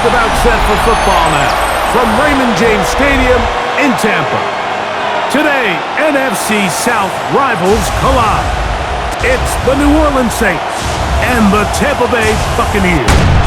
just about set for football now from Raymond James Stadium in Tampa. Today, NFC South rivals collide. It's the New Orleans Saints and the Tampa Bay Buccaneers.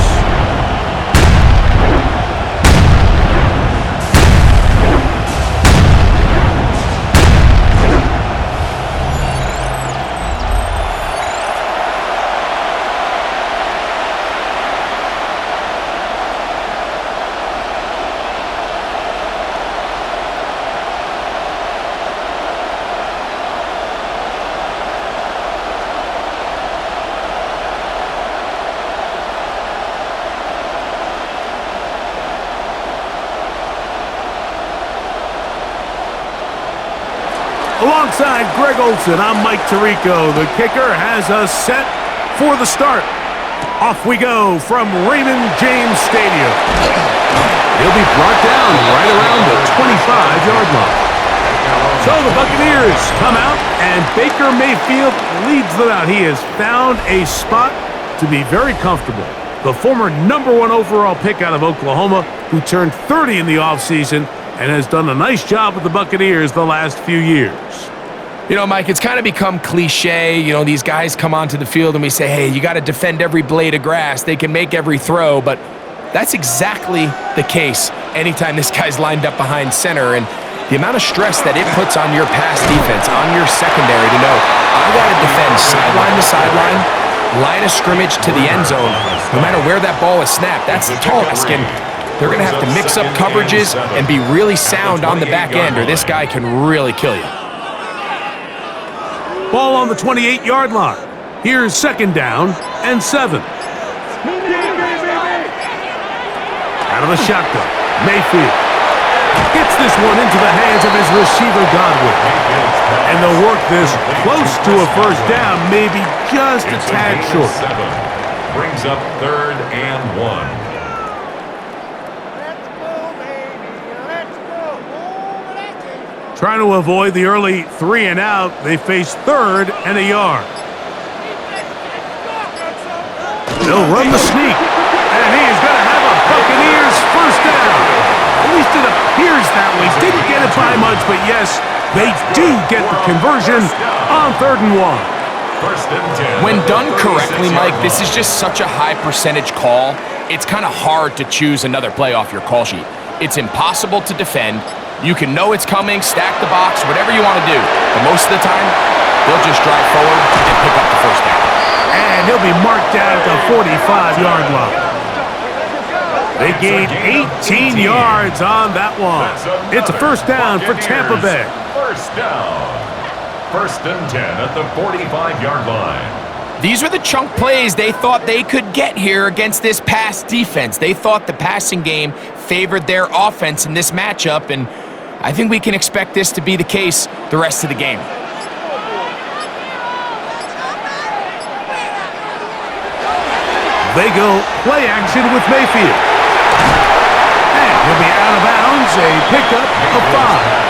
Alongside Greg Olsen, I'm Mike Tirico. The kicker has us set for the start. Off we go from Raymond James Stadium. He'll be brought down right around the 25-yard line. So the Buccaneers come out, and Baker Mayfield leads them out. He has found a spot to be very comfortable. The former #1 overall pick out of Oklahoma, who turned 30 in the offseason, and has done a nice job with the Buccaneers the last few years. You know, Mike, it's kind of become cliche. You know, these guys come onto the field and we say, hey, you got to defend every blade of grass. They can make every throw, but that's exactly the case anytime this guy's lined up behind center. And the amount of stress that it puts on your pass defense, on your secondary to know, I got to defend sideline to sideline, line of scrimmage to the end zone, no matter where that ball is snapped. That's the task. And they're going to have to mix up coverages and be really sound on the back end, or this guy can really kill you. Ball on the 28-yard line. Here's 2nd down and 7. Out of the shotgun, Mayfield gets this one into the hands of his receiver, Godwin. And they'll work this close to a first down, maybe just a tad short. Brings up 3rd and 1. Trying to avoid the early 3 and out, they face 3rd and a yard. They'll run the sneak, and he is going to have a Buccaneers first down. At least it appears that way. Didn't get it by much, but yes, they do get the conversion on 3rd and 1. When done correctly, Mike, this is just such a high percentage call. It's kind of hard to choose another play off your call sheet. It's impossible to defend. You can know it's coming, stack the box, whatever you want to do. But most of the time, they'll just drive forward and pick up the first down. And he'll be marked down at the 45-yard line. They gained 18 yards on that one. It's a first down for Tampa Bay. First down. 1st and 10 at the 45-yard line. These are the chunk plays they thought they could get here against this pass defense. They thought the passing game favored their offense in this matchup, and I think we can expect this to be the case the rest of the game. They go play action with Mayfield. And he'll be out of bounds, a pickup of 5.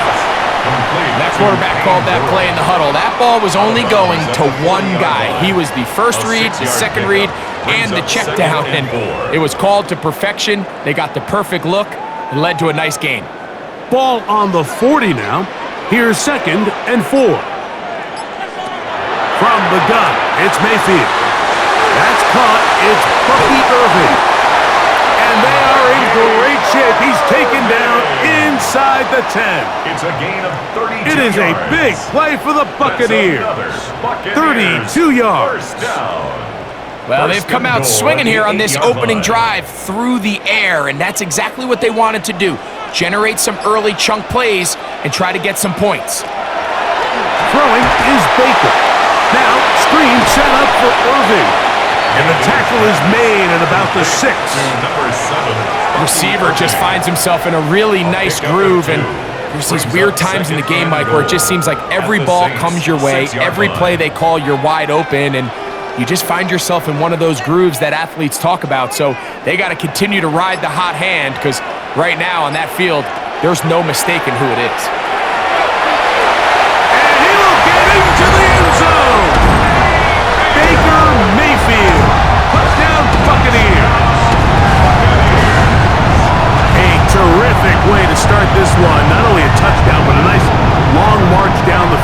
That quarterback called that play in the huddle. That ball was only going to one guy. He was the first read, the second read, and the check down, and it was called to perfection. They got the perfect look and led to a nice gain. Ball on the 40 now. Here's 2nd and 4. From the gun, it's Mayfield. That's caught. It's Bucky Irving. And they are in great shape. He's taken down inside the 10. It's a gain of 32 It is a yards. big play for the Buccaneers. 32 yards. First down. Well, they've come out swinging here on this opening drive through the air, and that's exactly what they wanted to do. Generate some early chunk plays and try to get some points. Throwing is Baker. Now, screen set up for Irving. And the tackle is made at about the 6. Number 7. Receiver just finds himself in a really nice groove, and there's these weird times in the game, Mike, where it just seems like every ball comes your way, every play they call, you're wide open, and you just find yourself in one of those grooves that athletes talk about. So they got to continue to ride the hot hand, because right now on that field, there's no mistaking who it is. And he will get into the end zone. Baker Mayfield. Touchdown Buccaneers.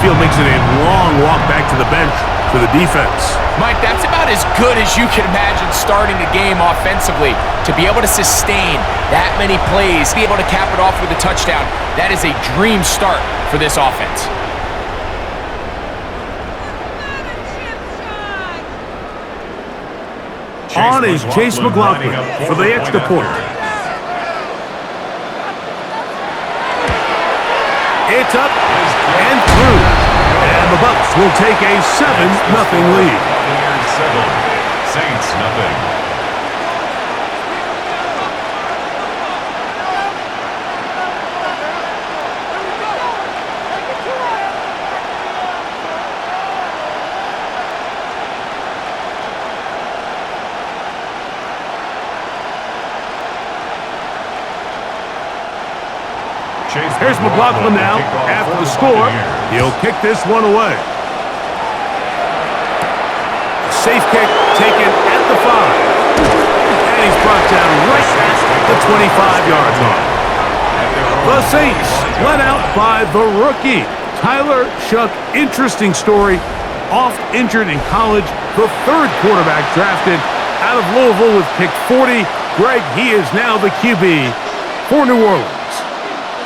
field makes it a long walk back to the bench for the defense. Mike, that's about as good as you can imagine starting a game offensively. To be able to sustain that many plays, be able to cap it off with a touchdown, that is a dream start for this offense. On is Chase McLaughlin for the extra point. It's up and through. And the Bucs will take a 7-0 lead. Buccaneers 7, Saints nothing. Here's McLaughlin now. After the score, he'll kick this one away. Safe kick taken at the 5. And he's brought down right at the 25-yard line. The Saints let out by the rookie, Tyler Shough. Interesting story. Oft injured in college, the 3rd quarterback drafted out of Louisville with pick 40. Greg, he is now the QB for New Orleans.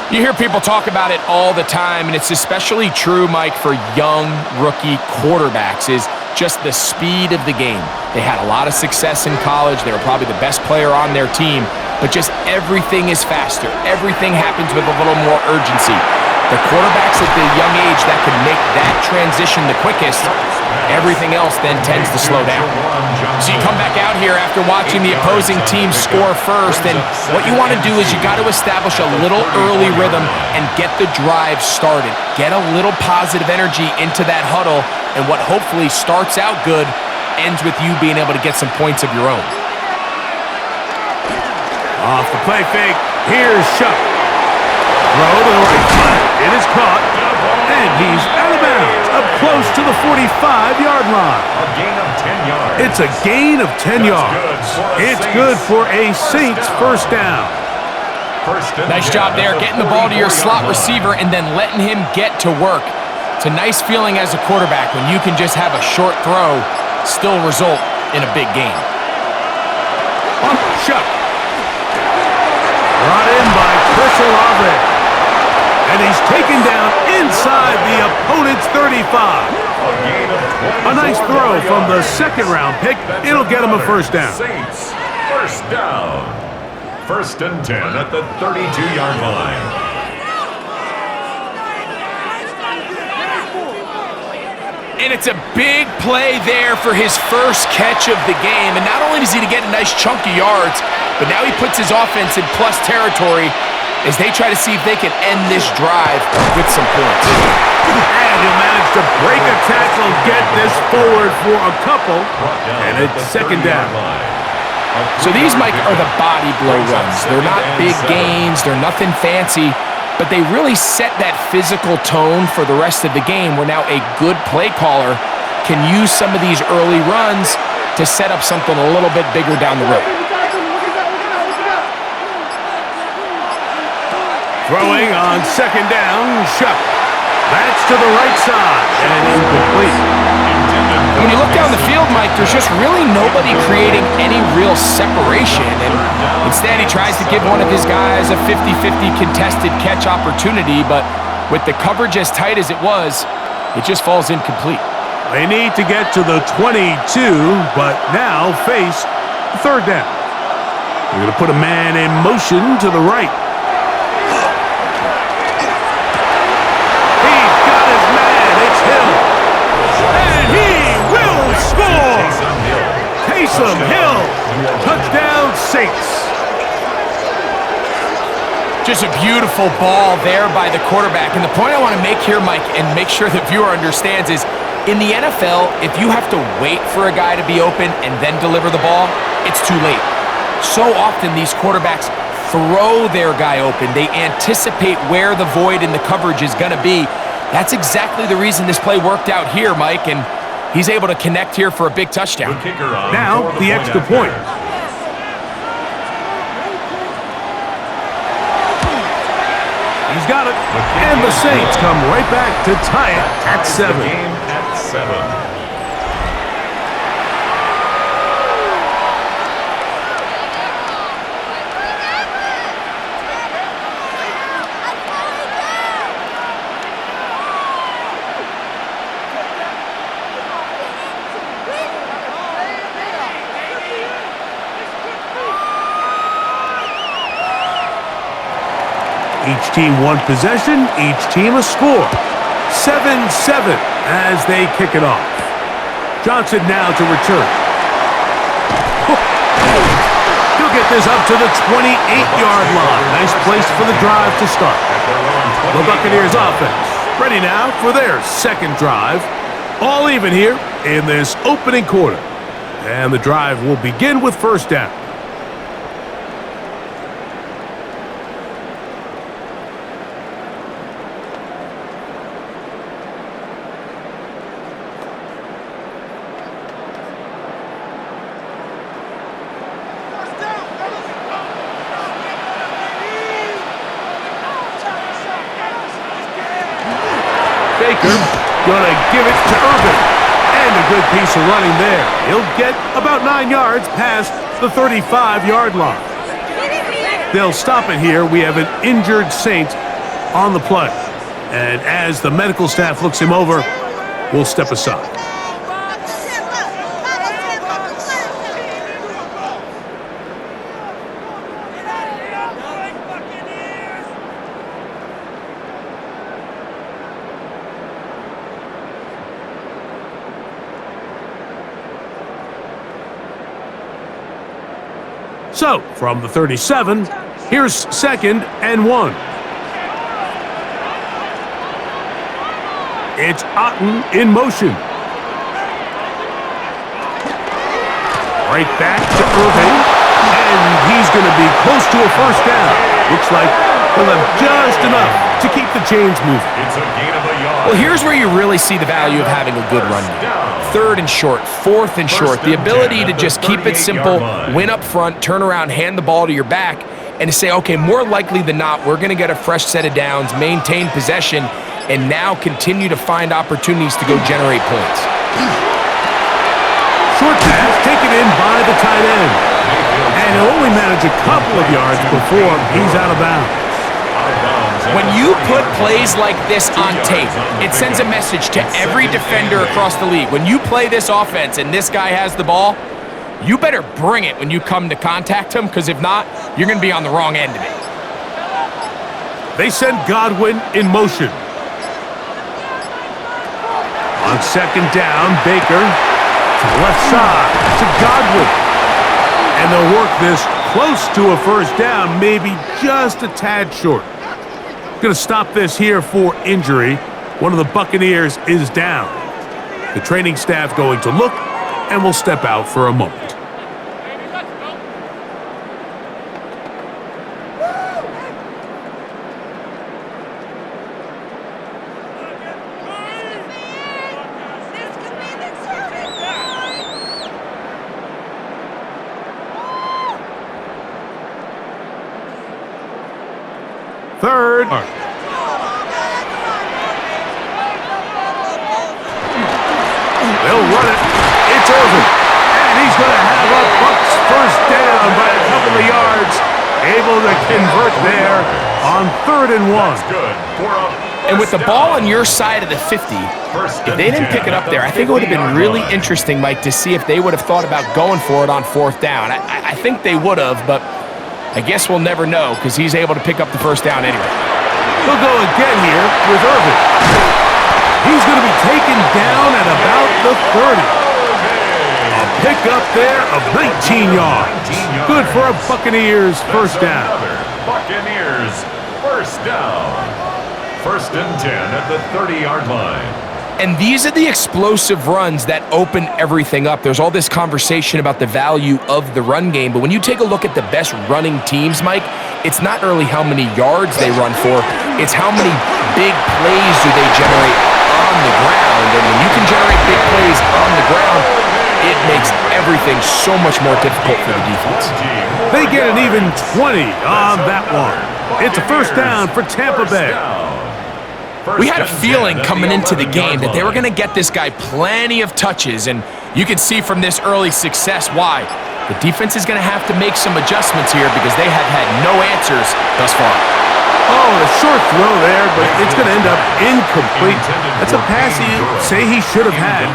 You hear people talk about it all the time, and it's especially true, Mike, for young rookie quarterbacks, is just the speed of the game. They had a lot of success in college. They were probably the best player on their team, but just everything is faster. Everything happens with a little more urgency. The quarterbacks at the young age that can make that transition the quickest, everything else then tends to slow down. So you come back out here after watching the opposing team score first, and what you want to do is you got to establish a little early rhythm and get the drive started. Get a little positive energy into that huddle, and what hopefully starts out good ends with you being able to get some points of your own. Off the play fake, here's Shough. Throw to the right side. It is caught, and he's out of bounds, up close to the 45-yard line. A gain of 10 yards. It's a gain of 10 yards. It's good for a Saints first down. Nice job there, getting the ball to your slot receiver and then letting him get to work. It's a nice feeling as a quarterback when you can just have a short throw, still result in a big gain. Shough. Brought in by Chris Olave. And he's taken down inside the opponent's 35. A nice throw from the 2nd-round pick. It'll get him a first down. Saints, first down. 1st and 10 at the 32-yard line. And it's a big play there for his first catch of the game. And not only does he get a nice chunk of yards, but now he puts his offense in plus territory as they try to see if they can end this drive with some points. And he'll manage to break a tackle, get this forward for a couple, and it's 2nd down. So these, Mike, are the body blow runs. They're not big gains, they're nothing fancy, but they really set that physical tone for the rest of the game where now a good play caller can use some of these early runs to set up something a little bit bigger down the road. Throwing on 2nd down, Shough. That's to the right side and incomplete. When you look down the field, Mike, there's just really nobody creating any real separation. And instead, he tries to give one of his guys a 50-50 contested catch opportunity, but with the coverage as tight as it was, it just falls incomplete. They need to get to the 22, but now face 3rd down. They're going to put a man in motion to the right. Taysom Hill, touchdown Saints. Just a beautiful ball there by the quarterback. And the point I want to make here, Mike, and make sure the viewer understands is, in the NFL, if you have to wait for a guy to be open and then deliver the ball, it's too late. So often these quarterbacks throw their guy open. They anticipate where the void in the coverage is going to be. That's exactly the reason this play worked out here, Mike, and he's able to connect here for a big touchdown. Now, the extra point. He's got it. And the Saints come right back to tie it at 7. The game at 7. Each team one possession, each team a score. 7-7 as they kick it off. Johnson now to return. He'll get this up to the 28-yard line. Nice place for the drive to start. The Buccaneers offense ready now for their second drive. All even here in this opening quarter. And the drive will begin with first down. Baker gonna give it to Irvin. And a good piece of running there. He'll get about 9 yards past the 35-yard line. They'll stop it here. We have an injured Saint on the play. And as the medical staff looks him over, we'll step aside. So, from the 37, here's 2nd and 1. It's Otten in motion. Right back to Irvin, and he's going to be close to a first down. Looks like he'll have just enough to keep the chains moving. It's a gain of a yard. Well, here's where you really see the value of having a good run game. 3rd and short, 4th and short. The ability to just keep it simple, win up front, turn around, hand the ball to your back, and to say, okay, more likely than not, we're going to get a fresh set of downs, maintain possession, and now continue to find opportunities to go generate points. Short pass taken in by the tight end. And he'll only manage a couple of yards before he's out of bounds. When you put plays like this on tape, it sends a message to every defender across the league. When you play this offense and this guy has the ball, you better bring it when you come to contact him, because if not, you're going to be on the wrong end of it. They send Godwin in motion. On 2nd down, Baker to the left side to Godwin. And they'll work this close to a first down, maybe just a tad short. Going to stop this here for injury. One of the Buccaneers is down. The training staff going to look, and will step out for a moment. Third. They'll run it. It's Irvin. And he's going to have a Bucs first down by a couple of yards. Able to convert there on 3rd and 1. That's good. And with the ball on your side of the 50, if they didn't pick it up there, I think it would have been really interesting, Mike, to see if they would have thought about going for it on 4th down. I think they would have, but I guess we'll never know, because he's able to pick up the first down anyway. He'll go again here with Irvin. He's going to be taken down at about the 30. A pickup there of 19 yards. Good for a Buccaneers first down. Buccaneers first down. 1st and 10 at the 30-yard line. And these are the explosive runs that open everything up. There's all this conversation about the value of the run game, but when you take a look at the best running teams, Mike, it's not really how many yards they run for, it's how many big plays do they generate on the ground. And when you can generate big plays on the ground, it makes everything so much more difficult for the defense. They get an even 20 on that one. It's a first down for Tampa Bay. We had a feeling coming into the game that they were going to get this guy plenty of touches, and you can see from this early success why. The defense is going to have to make some adjustments here because they have had no answers thus far. Oh, a short throw there, but it's going to end up incomplete. That's a pass you say he should have had.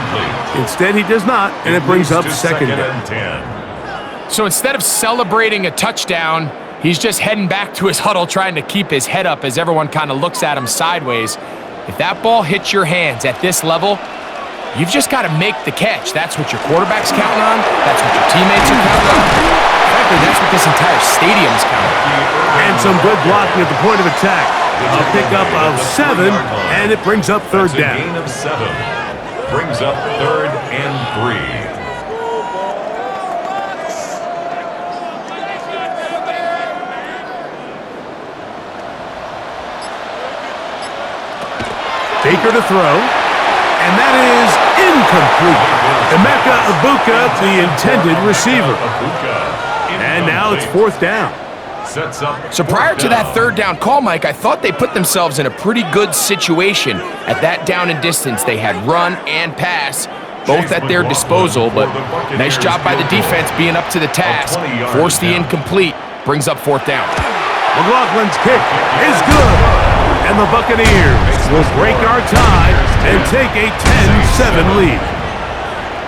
Instead, he does not, and it brings up second down. So instead of celebrating a touchdown, he's just heading back to his huddle trying to keep his head up as everyone kind of looks at him sideways. If that ball hits your hands at this level, you've just got to make the catch. That's what your quarterback's counting on. That's what your teammates are counting on. Frankly, that's what this entire stadium's counting on. And some good blocking at the point of attack. A pickup of 7, and it brings up third down. Gain of 7. Brings up 3rd and 3. Baker to throw, and that is incomplete. Emeka Ibuka, the intended receiver. And now it's 4th down. So prior to that 3rd down call, Mike, I thought they put themselves in a pretty good situation. At that down and distance, they had run and pass, both at their disposal, but nice job by the defense being up to the task. Forced the incomplete, brings up 4th down. McLaughlin's kick is good, and the Buccaneers will break our tie and take a 10-7 lead.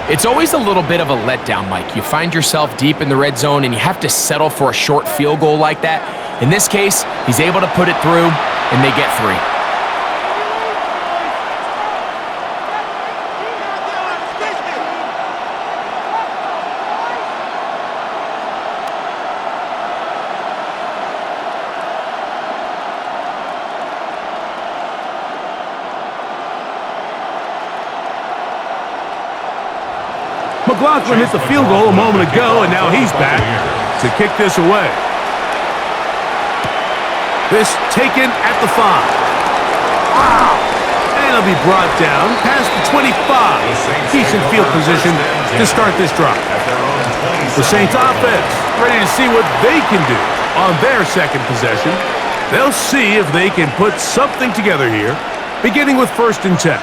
It's always a little bit of a letdown, Mike. You find yourself deep in the red zone and you have to settle for a short field goal like that. In this case, he's able to put it through, and they get 3. McLaughlin hit the field goal a moment ago, and now he's back to kick this away. This taken at the 5. And it'll be brought down past the 25. Decent field position to start this drive. The Saints offense ready to see what they can do on their second possession. They'll see if they can put something together here, beginning with 1st and 10.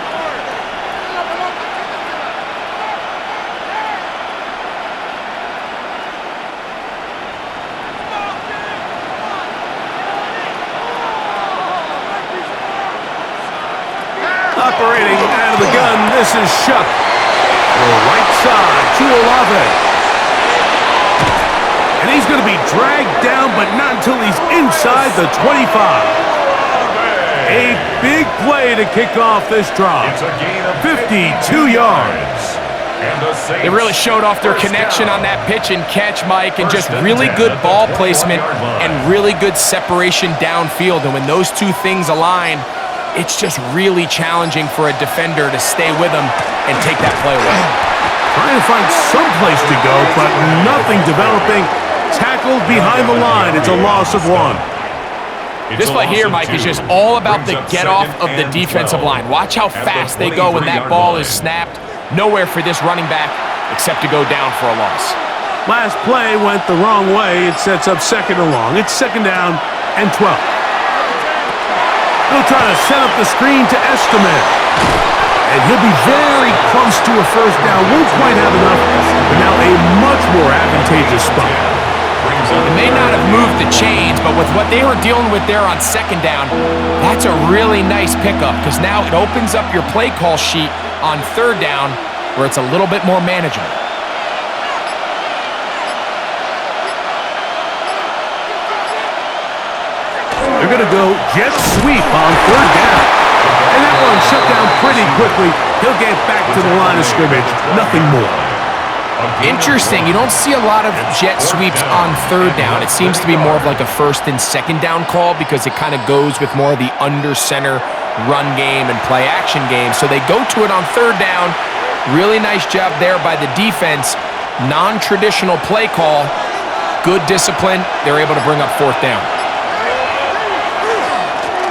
Operating out of the gun, this is Shuck. The right side to Olave. And he's going to be dragged down, but not until he's inside the 25. A big play to kick off this drive. 52 yards. They really showed off their connection on that pitch and catch, Mike, and just really good ball placement and really good separation downfield. And when those two things align, it's just really challenging for a defender to stay with him and take that play away. Trying to find some place to go, but nothing developing. Tackled behind the line. It's a loss of 1. This play here, Mike, is just all about the get-off of the defensive line. Watch how fast they go when that ball is snapped. Nowhere for this running back except to go down for a loss. Last play went the wrong way. It sets up 2nd and long. It's 2nd down and 12. He'll try to set up the screen to Estimate. And he'll be very close to a 1st down. Won't quite have enough, but now a much more advantageous spot. It may not have moved the chains, but with what they were dealing with there on 2nd down, that's a really nice pickup because now it opens up your play call sheet on 3rd down where it's a little bit more manageable. They're going to go jet sweep on 3rd down. And that one shut down pretty quickly. He'll get back to the line of scrimmage. Nothing more. Interesting. You don't see a lot of jet sweeps on 3rd down. It seems to be more of like a 1st and 2nd down call because it kind of goes with more of the under center run game and play action game. So they go to it on 3rd down. Really nice job there by the defense. Non-traditional play call. Good discipline. They're able to bring up 4th down.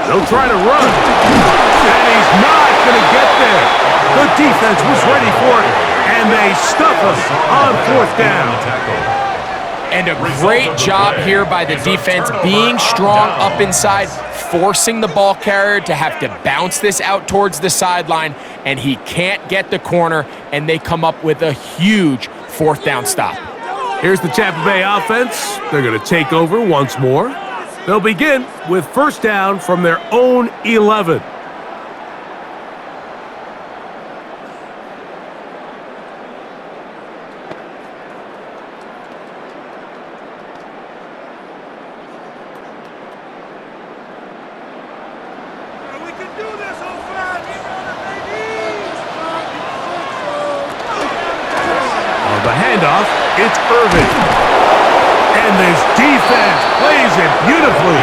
They'll try to run. And he's not going to get there. The defense was ready for it, and they stuff him on 4th down. And a great job here by the defense being strong up inside, forcing the ball carrier to have to bounce this out towards the sideline, and he can't get the corner, and they come up with a huge fourth down stop. Here's the Tampa Bay offense. They're going to take over once more. They'll begin with first down from their own 11. The handoff, it's Irvin. And this defense plays it beautifully.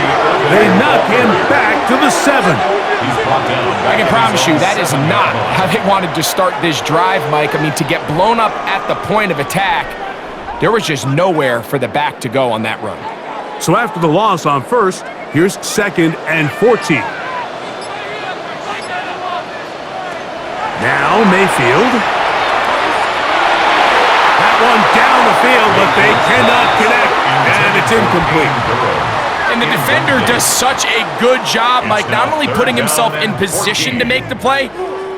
They knock him back to the 7. I can promise you that is not how they wanted to start this drive, Mike. I mean, to get blown up at the point of attack, there was just nowhere for the back to go on that run. So after the loss on first, here's 2nd and 14. Now Mayfield. One down the field, but they cannot connect, and it's incomplete. And the defender does such a good job, Mike, not only putting himself in position to make the play,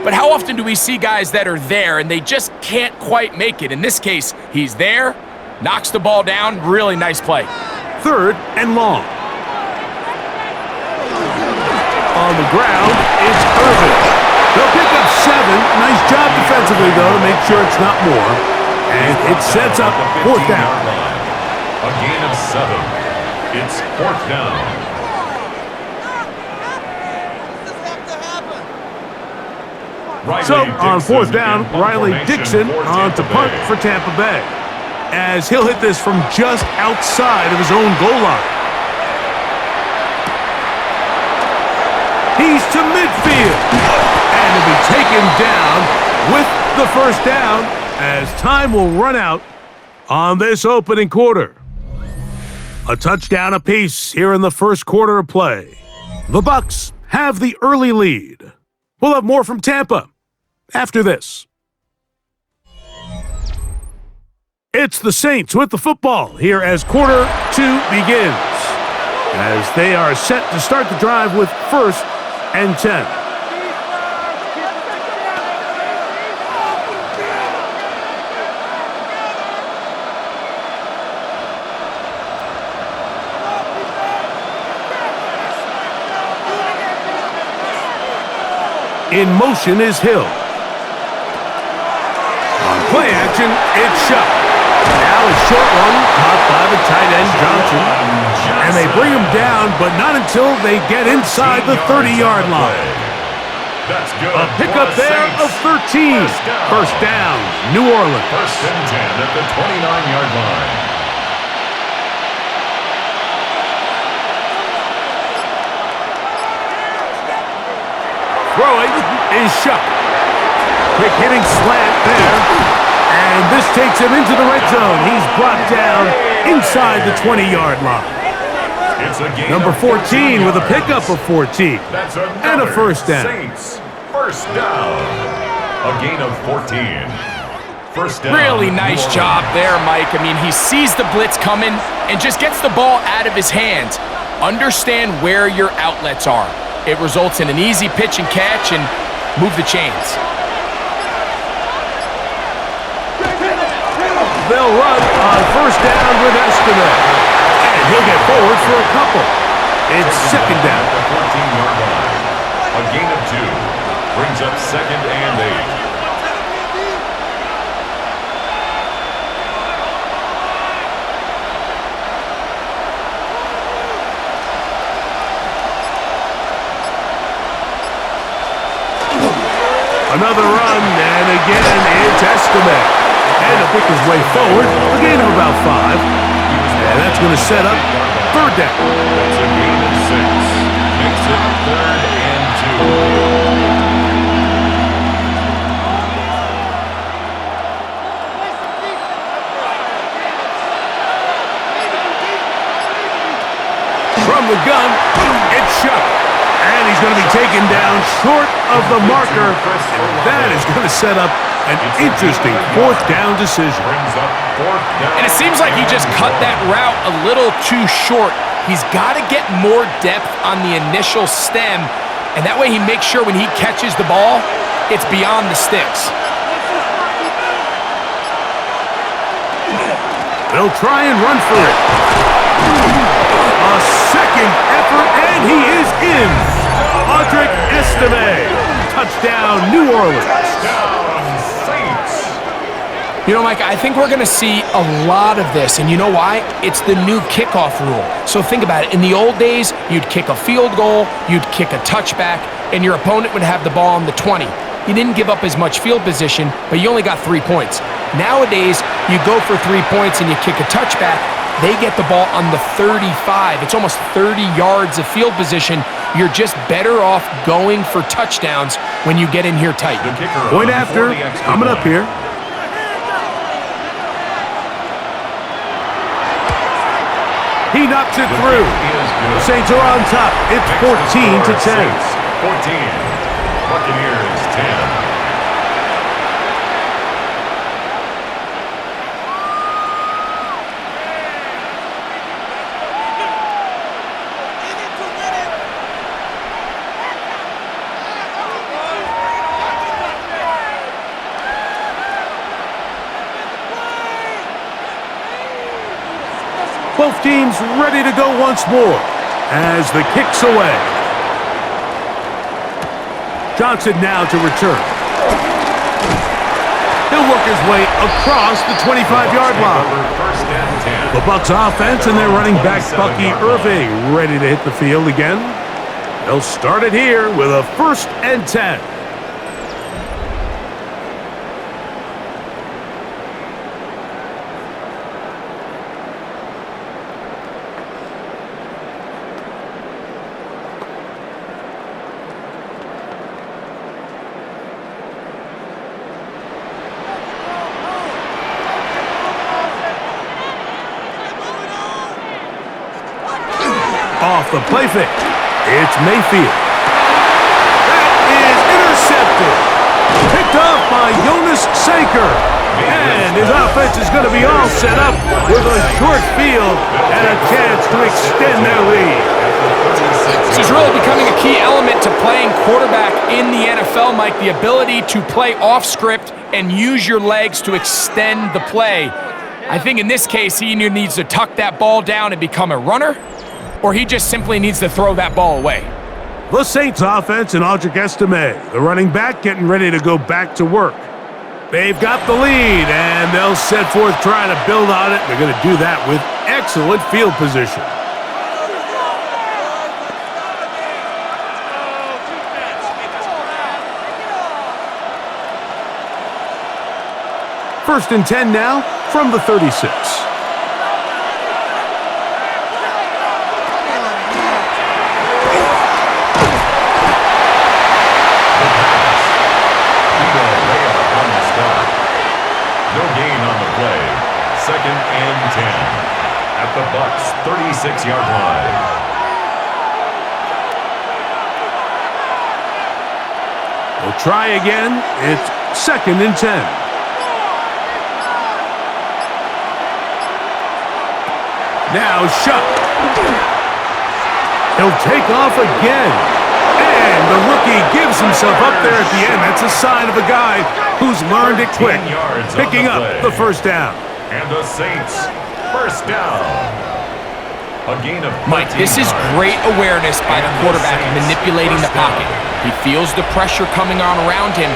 but how often do we see guys that are there and they just can't quite make it? In this case, he's there, knocks the ball down, really nice play. 3rd and long. On the ground, it's Irvin. They'll pick up 7. Nice job defensively, though, to make sure it's not more. And it sets up 4th down. A gain of 7. It's 4th down. So on 4th down, Riley Dixon on to punt for Tampa Bay, as he'll hit this from just outside of his own goal line. He's to midfield, and he'll be taken down with the first down, as time will run out on this opening quarter. A touchdown apiece here in the first quarter of play. The Bucs have the early lead. We'll have more from Tampa after this. It's the Saints with the football here as quarter 2 begins, as they are set to start the drive with 1st and 10. In motion is Hill. On play action, it's Shot. Now a short one caught by the tight end Johnson. And they bring him down, but not until they get inside the 30-yard line. That's good. A pickup there of 13. First down, New Orleans. 1st and 10 at the 29-yard line. Throwing is Shot. Quick hitting slant there. And this takes him into the red zone. He's brought down inside the 20-yard line. Number 14 with a pickup of 14. And a first down. Saints, first down. A gain of 14. First down. Really nice job there, Mike. I mean, he sees the blitz coming and just gets the ball out of his hands. Understand where your outlets are. It results in an easy pitch and catch and move the chains. They'll run on first down with Estimate. And he'll get forward for a couple. It's 2nd down. 14-yard line. A gain of 2. Brings up 2nd and 8. Another run, and again, it's Estimate. And he'll pick his way forward, a gain of about 5. And that's going to set up 3rd down. That's a gain of 6. Makes it 3rd and 2. From the gun, it's Shot. And he's going to be taken down short of the marker. That is going to set up an interesting 4th down decision. Brings up 4th down. And it seems like he just cut that route a little too short. He's got to get more depth on the initial stem, and that way he makes sure when he catches the ball, it's beyond the sticks. They'll try and run for it. A second effort, and he is in. Audric Estime. Touchdown, New Orleans. Touchdown, Saints. You know, Mike, I think we're going to see a lot of this, and you know why? It's the new kickoff rule. So think about it. In the old days, you'd kick a field goal, you'd kick a touchback, and your opponent would have the ball on the 20. You didn't give up as much field position, but you only got 3 points. Nowadays, you go for 3 points and you kick a touchback, they get the ball on the 35. It's almost 30 yards of field position. You're just better off going for touchdowns when you get in here tight. Point after, coming up here. He knocks it through. The Saints are on top. It's 14-10. 14. Buccaneers 10. Both teams ready to go once more as the kick's away. Johnson now to return. He'll work his way across the 25-yard line. The Bucs offense and their running back Bucky Irving ready to hit the field again. They'll start it here with a 1st and 10. Off the play fake. It's Mayfield. That is intercepted. Picked off by Jonas Sanker. And his offense is going to be all set up with a short field and a chance to extend their lead. This is really becoming a key element to playing quarterback in the NFL, Mike, the ability to play off script and use your legs to extend the play. I think in this case, he either needs to tuck that ball down and become a runner, or he just simply needs to throw that ball away. The Saints offense and Audric Estime, the running back, getting ready to go back to work. They've got the lead, and they'll set forth trying to build on it. They're going to do that with excellent field position. First and 10 now from the 36. Second and 10 at the Bucs 36-yard line. We'll try again. It's 2nd and 10. Now shut. He'll take off again. And the rookie gives himself up there at the end. That's a sign of a guy who's learned it quick. Picking up the 1st down. And the Saints, 1st down. A gain of 13 Mike, this is great awareness by the quarterback manipulating the pocket. He feels the pressure coming on around him,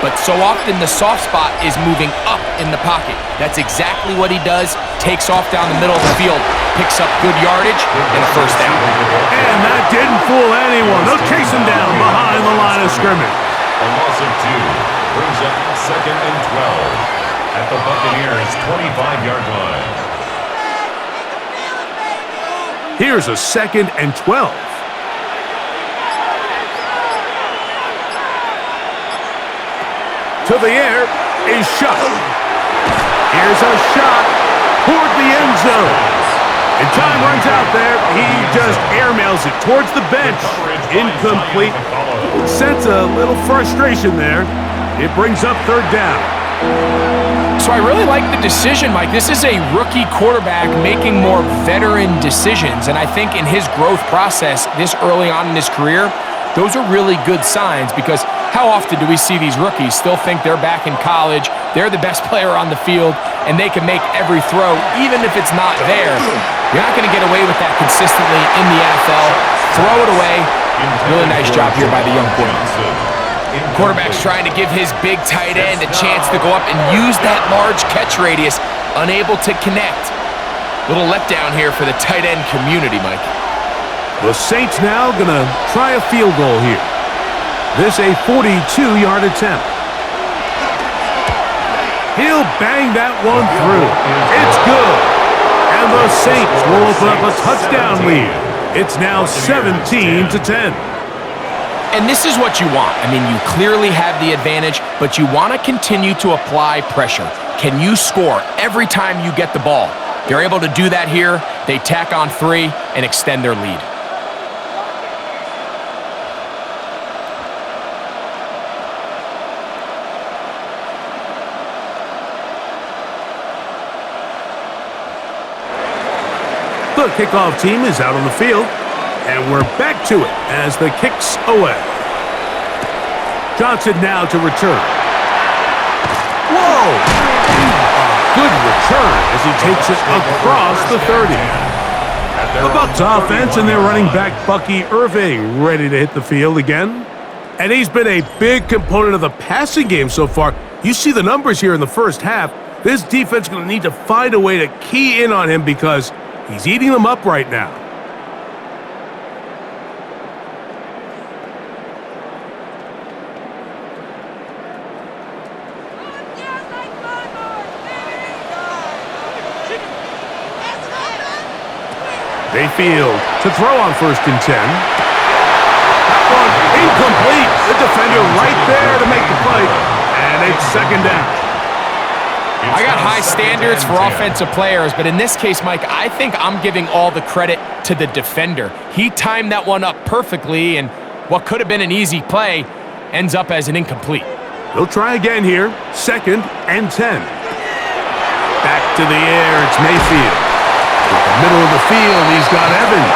but so often the soft spot is moving up in the pocket. That's exactly what he does. Takes off down the middle of the field, picks up good yardage, and a 1st down. And that didn't fool anyone. They'll chase him down behind the line of scrimmage. A loss of 2 brings up 2nd and 12. At the Buccaneers' 25-yard line. Here's a 2nd and 12. To the air is shot. Here's a shot toward the end zone. And time runs out there. He just airmails it towards the bench. Incomplete. Sense a little frustration there. It brings up 3rd down. so I really like the decision, Mike. This is a rookie quarterback making more veteran decisions, and I think in his growth process this early on in his career, those are really good signs, because how often do we see these rookies still think they're back in college, they're the best player on the field, and they can make every throw, even if it's not there. You're not going to get away with that consistently in the NFL. Throw it away. Really nice job here by the young quarterback. Quarterback's trying to give his big tight end a chance to go up and use that large catch radius, unable to connect. Little letdown here for the tight end community, Mike. The Saints now going to try a field goal here. This a 42-yard attempt. He'll bang that one through. It's good. And the Saints will open up a touchdown lead. It's now 17-10. And this is what you want. I mean, you clearly have the advantage, but you want to continue to apply pressure. Can you score every time you get the ball? They're able to do that here. They tack on 3 and extend their lead. The kickoff team is out on the field. And we're back to it as the kick's away. Johnson now to return. Whoa! A good return as he takes it across the 30. The Bucs offense and their running back Bucky Irving ready to hit the field again. And he's been a big component of the passing game so far. You see the numbers here in the first half. This defense is going to need to find a way to key in on him because he's eating them up right now. They field to throw on 1st and 10. That one incomplete. The defender right there to make the play. And it's 2nd down. I got high standards for offensive players, but in this case, Mike, I think I'm giving all the credit to the defender. He timed that one up perfectly, and what could have been an easy play ends up as an incomplete. They'll try again here. 2nd and 10. Back to the air. It's Mayfield. In the middle of the field, he's got Evans.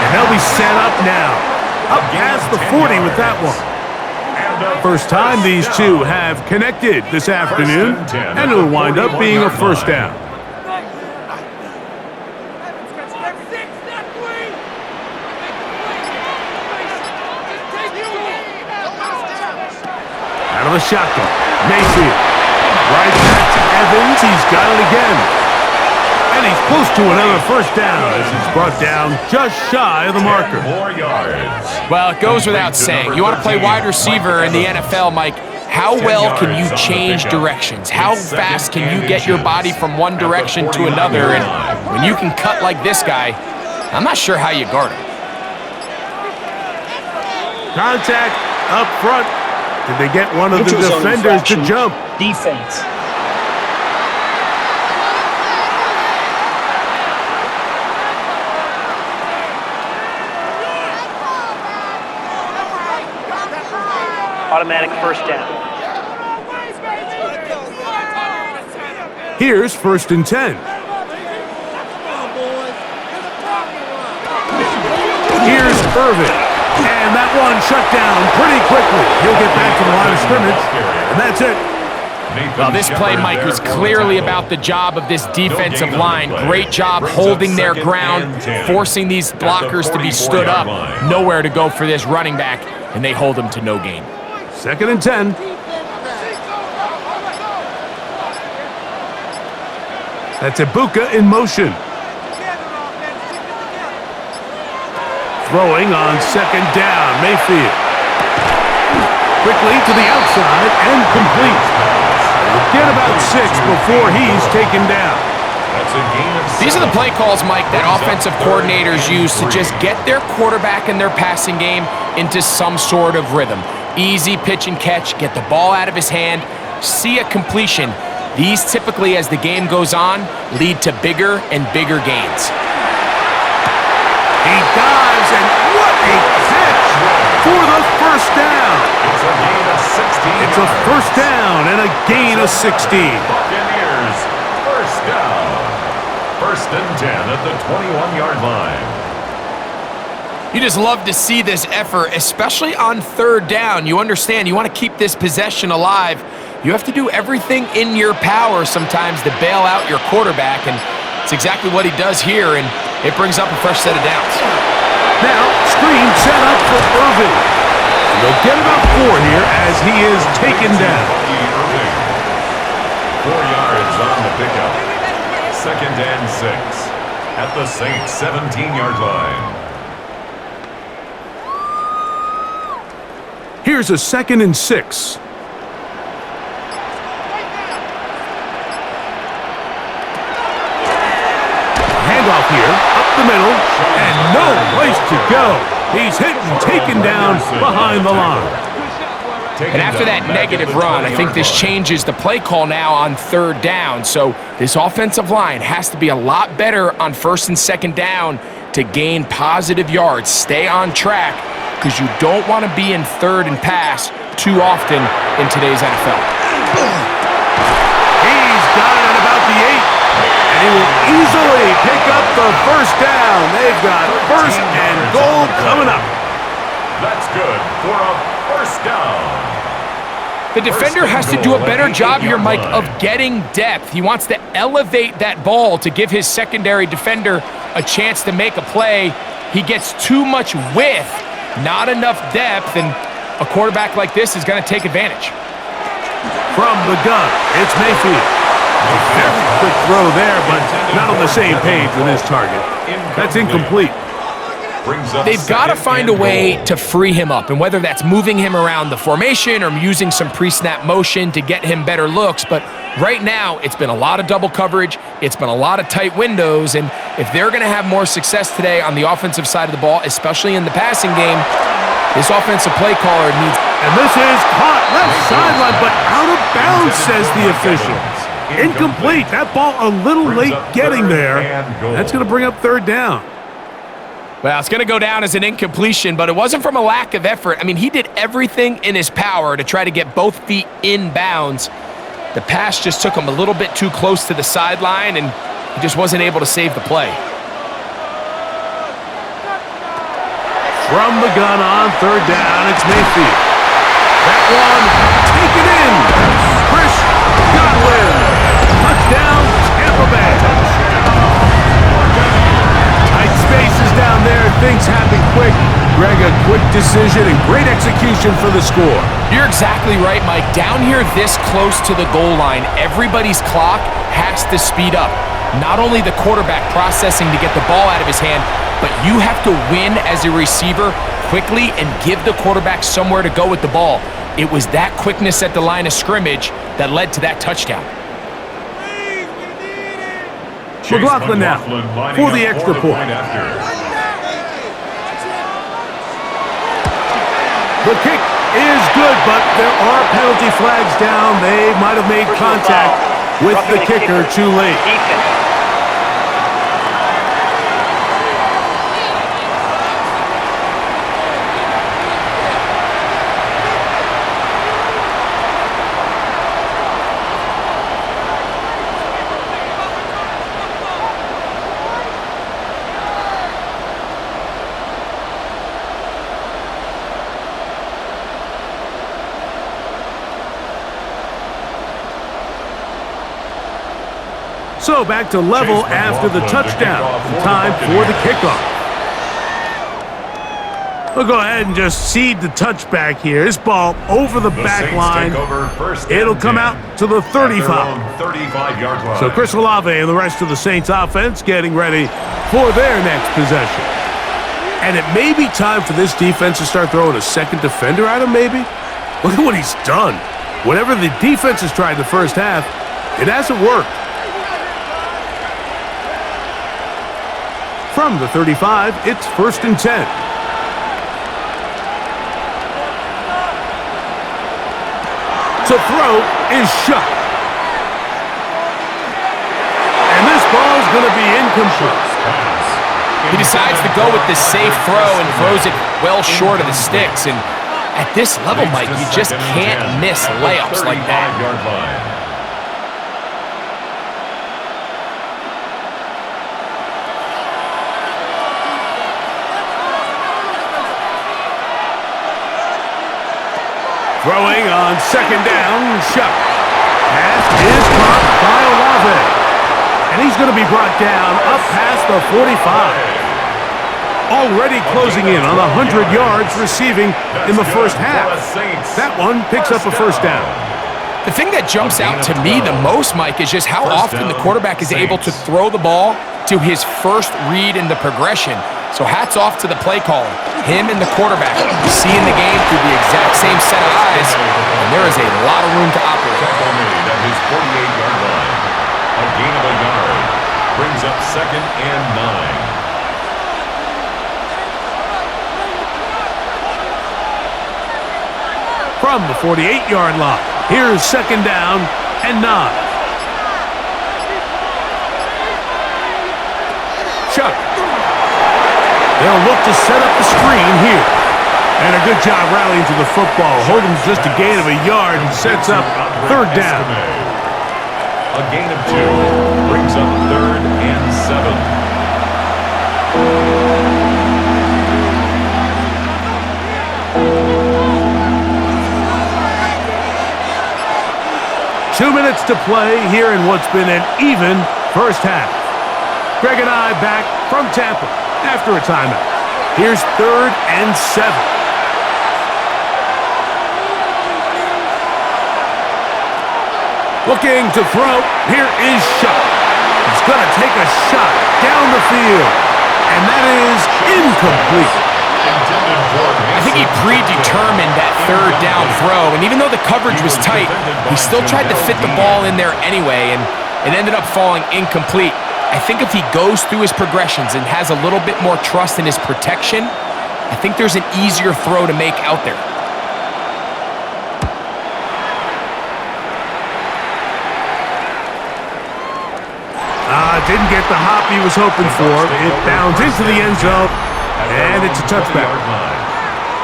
And they'll be set up now. Up past the 40 with that one. First time these two have connected this afternoon, and it'll wind up being a 1st down. Out of the shotgun, Mayfield. Right back to Evans. He's got it again. And he's close to another 1st down as he's brought down just shy of the marker. Well, it goes without saying. You want to play wide receiver in the NFL, Mike, how well can you change directions? How fast can you get your body from one direction to another? And when you can cut like this guy, I'm not sure how you guard him. Contact up front. Did they get one of the defenders to jump? Defense. Automatic 1st down. Here's 1st and 10. Here's Irving. And that one shut down pretty quickly. He'll get back to the line of scrimmage. And that's it. Well, this play, Mike, was clearly about the job of this defensive line. Great job holding their ground, forcing these blockers to be stood up. Nowhere to go for this running back, and they hold him to no gain. 2nd and 10. That's BUCS in motion. Throwing on 2nd down, Mayfield. Quickly to the outside and complete. We'll get about 6 before he's taken down. These are the play calls, Mike, that offensive coordinators use to just get their quarterback and their passing game into some sort of rhythm. Easy pitch and catch, get the ball out of his hand, see a completion. These typically, as the game goes on, lead to bigger and bigger gains. He dives, and what a catch for the 1st down. It's a first down and a gain of 16. Buccaneers, first down. First and 10 at the 21-yard line. You just love to see this effort, especially on third down. You understand, you want to keep this possession alive. You have to do everything in your power sometimes to bail out your quarterback, and it's exactly what he does here, and it brings up a fresh set of downs. Now, screen set up for Irving. They'll get about 4 here as he is taken down. 4 yards on the pickup. Second and 6 at the Saints' 17-yard line. Here's a 2nd and 6. Handoff here, up the middle, and no place to go. He's hit and taken down behind the line. And after that negative run, I think this changes the play call now on third down. So this offensive line has to be a lot better on first and second down to gain positive yards. Stay on track, because you don't want to be in third and pass too often in today's NFL. He's got it at about the 8, and he will easily pick up the first down. They've got first and goal coming up. That's good for a first down. The defender has to do a better job here, Mike, of getting depth. He wants to elevate that ball to give his secondary defender a chance to make a play. He gets too much width, not enough depth, and a quarterback like this is going to take advantage. From the gun, it's Mayfield. A very quick throw there, but not on the same page with his target. That's incomplete. They've got to find a way to free him up, and whether that's moving him around the formation or using some pre-snap motion to get him better looks, but right now it's been a lot of double coverage, it's been a lot of tight windows, and if they're going to have more success today on the offensive side of the ball, especially in the passing game, this offensive play caller needs... And this is caught left sideline, but out of bounds, says the official. Incomplete. That ball a little late getting there. That's going to bring up third down. Well, it's going to go down as an incompletion, but it wasn't from a lack of effort. I mean, he did everything in his power to try to get both feet in bounds. The pass just took him a little bit too close to the sideline, and he just wasn't able to save the play. From the gun on third down, it's Mayfield. That one taken in. Chris Godwin. Touchdown, Tampa Bay. Tight spaces down there. Things happen quick. Greg, a quick decision and great execution for the score. You're exactly right, Mike. Down here this close to the goal line, everybody's clock has to speed up. Not only the quarterback processing to get the ball out of his hand, but you have to win as a receiver quickly and give the quarterback somewhere to go with the ball. It was that quickness at the line of scrimmage that led to that touchdown. McLaughlin now for the extra point. The kick is good, but there are penalty flags down. They might have made contact with the kicker too late. So back to level after the touchdown. Time for the kickoff. We'll go ahead and just cede the touchback here. This ball over the back line. It'll come out to the 35. So Chris Olave and the rest of the Saints offense getting ready for their next possession. And it may be time for this defense to start throwing a second defender at him, maybe. Look at what he's done. Whatever the defense has tried the first half, it hasn't worked. From the 35, it's 1st and 10. To throw is shut. And this ball's going to be incomplete. He decides to go with the safe throw and throws it well short of the sticks. And At this level, Mike, you just can't miss layups like that. Throwing on second down, Shuck. Pass is caught by Olave. And he's going to be brought down up past the 45. Already closing in on 100 yards receiving in the first half. That one picks up a first down. The thing that jumps out to me the most, Mike, is just how often the quarterback is able to throw the ball to his first read in the progression. So hats off to the play caller. Him and the quarterback seeing the game through the exact same set of eyes, and there is a lot of room to operate. Tackle made at his 48-yard line. A gain of a yard brings up 2nd and 9. From the 48-yard line, here's 2nd down and 9. Chuck. They'll look to set up the screen here. And a good job rallying to the football. Holding just a gain of a yard and sets up 3rd down. A gain of 2 brings up 3rd and 7. Two minutes to play here in what's been an even first half. Greg and I back from Tampa after a timeout. Here's 3rd and 7. Looking to throw. Here is Shuck. He's going to take a shot down the field. And that is incomplete. I think he predetermined that 3rd down throw, and even though the coverage was tight, he still tried to fit the ball in there anyway, and it ended up falling incomplete. I think if he goes through his progressions and has a little bit more trust in his protection, I think there's an easier throw to make out there. Didn't get the hop he was hoping for. It bounds into the end zone, and it's a touchback.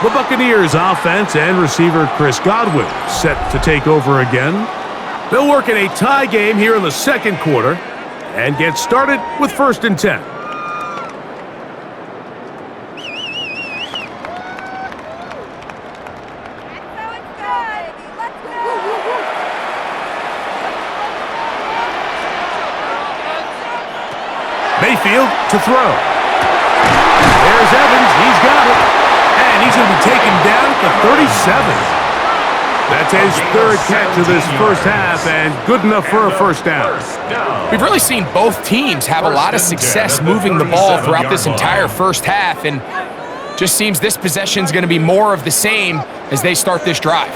The Buccaneers offense and receiver Chris Godwin set to take over again. They'll work in a tie game here in the 2nd quarter and get started with 1st and 10. Mayfield to throw. There's Evans. He's got it. And he's going to be taken down at the 37. That's his 3rd catch of this first half, and good enough for a first down. We've really seen both teams have a lot of success moving the ball throughout this entire first half, and just seems this possession's going to be more of the same as they start this drive.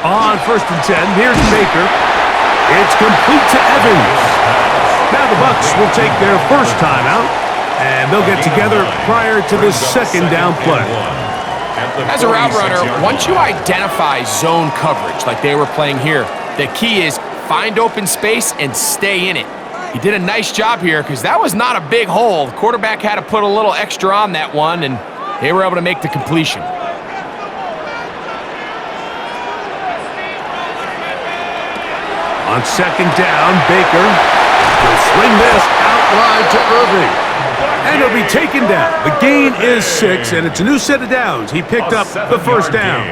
On 1st and 10, here's Baker. It's complete to Evans. Now the Bucs will take their first timeout, and they'll get together prior to this 2nd down play. As a route runner, once you identify zone coverage like they were playing here, the key is find open space and stay in it. He did a nice job here because that was not a big hole. The quarterback had to put a little extra on that one, and they were able to make the completion. On 2nd down, Baker will swing this out wide to Irving. And he'll be taken down. The gain is 6, and it's a new set of downs. He picked up the first down.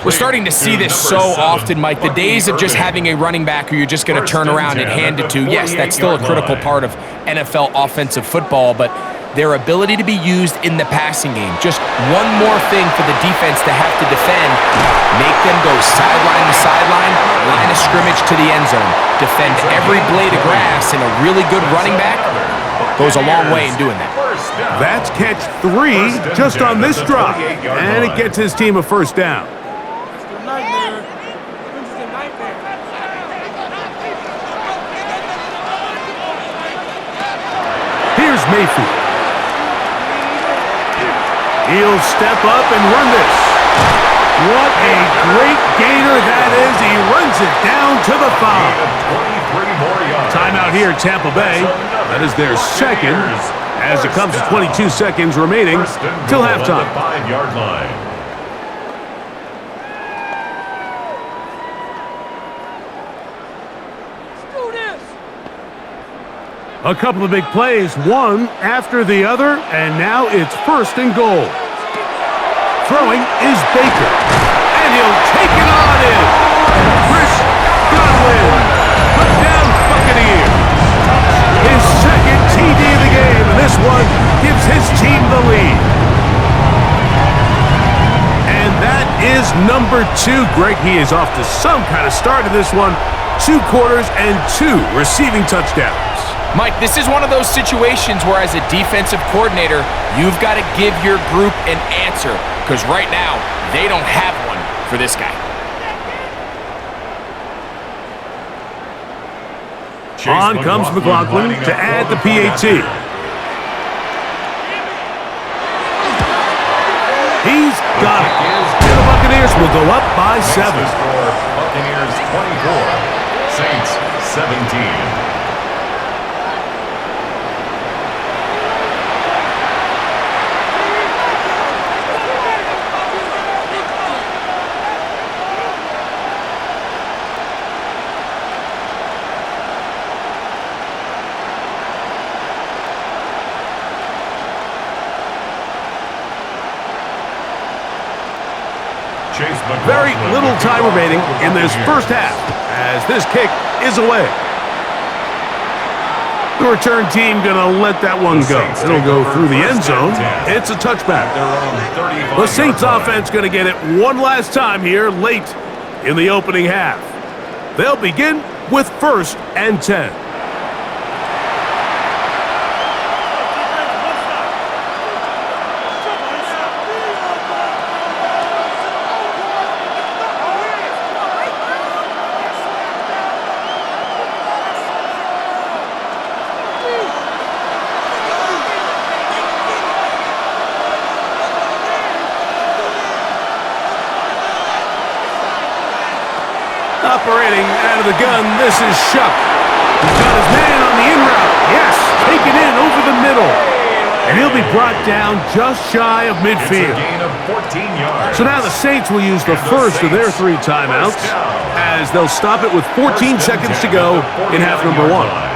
We're starting to see this so often, Mike. The days of just having a running back who you're just going to turn around and hand it to, yes, that's still a critical part of NFL offensive football, but their ability to be used in the passing game. Just one more thing for the defense to have to defend. Make them go sideline to sideline, line of scrimmage to the end zone. Defend every blade of grass, and a really good running back goes a long way in doing that. That's catch 3 just on this drive, and it gets his team a first down. Here's Mayfield. He'll step up and run this. What a great gainer that is. He runs it down to the 5. Timeout here, Tampa Bay. That is their 2nd, as it comes to 22 seconds remaining till halftime. 5-yard line. A couple of big plays, one after the other, and now it's 1st and goal. Throwing is Baker, and he'll take it on in. Chris Godwin, touchdown Buccaneers. His 2nd TD of the game, and this one gives his team the lead. And that is number 2. Greg, he is off to some kind of start in this one. 2 quarters and 2 receiving touchdowns. Mike, this is one of those situations where as a defensive coordinator, you've got to give your group an answer, because right now, they don't have one for this guy. On comes McLaughlin to add the PAT. He's got it. And the Buccaneers will go up by 7. Buccaneers 24, Saints 17. Very little time remaining in this first half as this kick is away. The return team going to let that one go. It'll go through the end zone. It's a touchback. The Saints offense going to get it one last time here late in the opening half. They'll begin with 1st and 10. Operating out of the gun, this is Shuck. He's got his man on the in route. Yes, taken in over the middle. And he'll be brought down just shy of midfield. It's a gain of 14 yards. So now the Saints will use the first of their 3 timeouts as they'll stop it with 14 seconds to go in half number 1.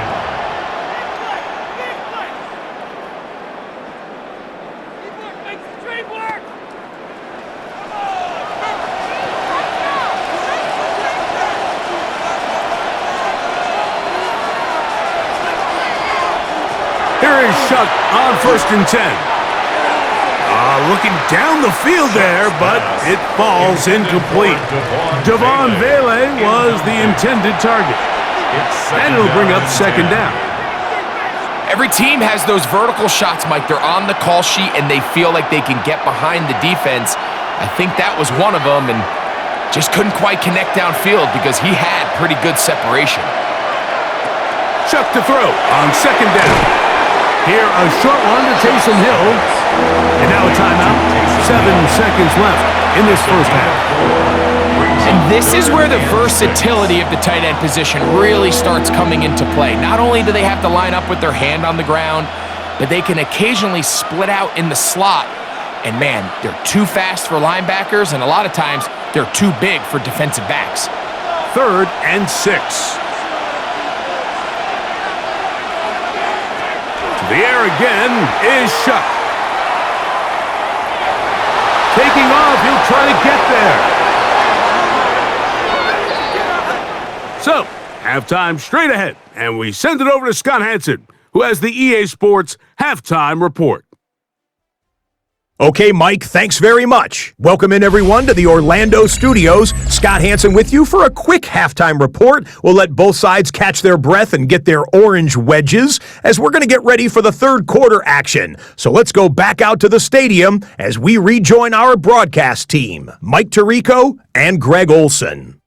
Here is Shuck on 1st and 10. Looking down the field there, but it falls incomplete. Devon Vele was the intended target. And it'll bring up 2nd down. Every team has those vertical shots, Mike. They're on the call sheet, and they feel like they can get behind the defense. I think that was one of them, and just couldn't quite connect downfield because he had pretty good separation. Shuck to throw on 2nd down. Here, a short one to Taysom Hill. And now a timeout. 7 seconds left in this first half. And this is where the versatility of the tight end position really starts coming into play. Not only do they have to line up with their hand on the ground, but they can occasionally split out in the slot. And man, they're too fast for linebackers, and a lot of times they're too big for defensive backs. 3rd and 6. The air again is Shuck. Taking off, he'll try to get there. So, halftime straight ahead, and we send it over to Scott Hansen, who has the EA Sports Halftime Report. Okay, Mike, thanks very much. Welcome in, everyone, to the Orlando studios. Scott Hansen with you for a quick halftime report. We'll let both sides catch their breath and get their orange wedges as we're going to get ready for the 3rd quarter action. So let's go back out to the stadium as we rejoin our broadcast team, Mike Tirico and Greg Olson.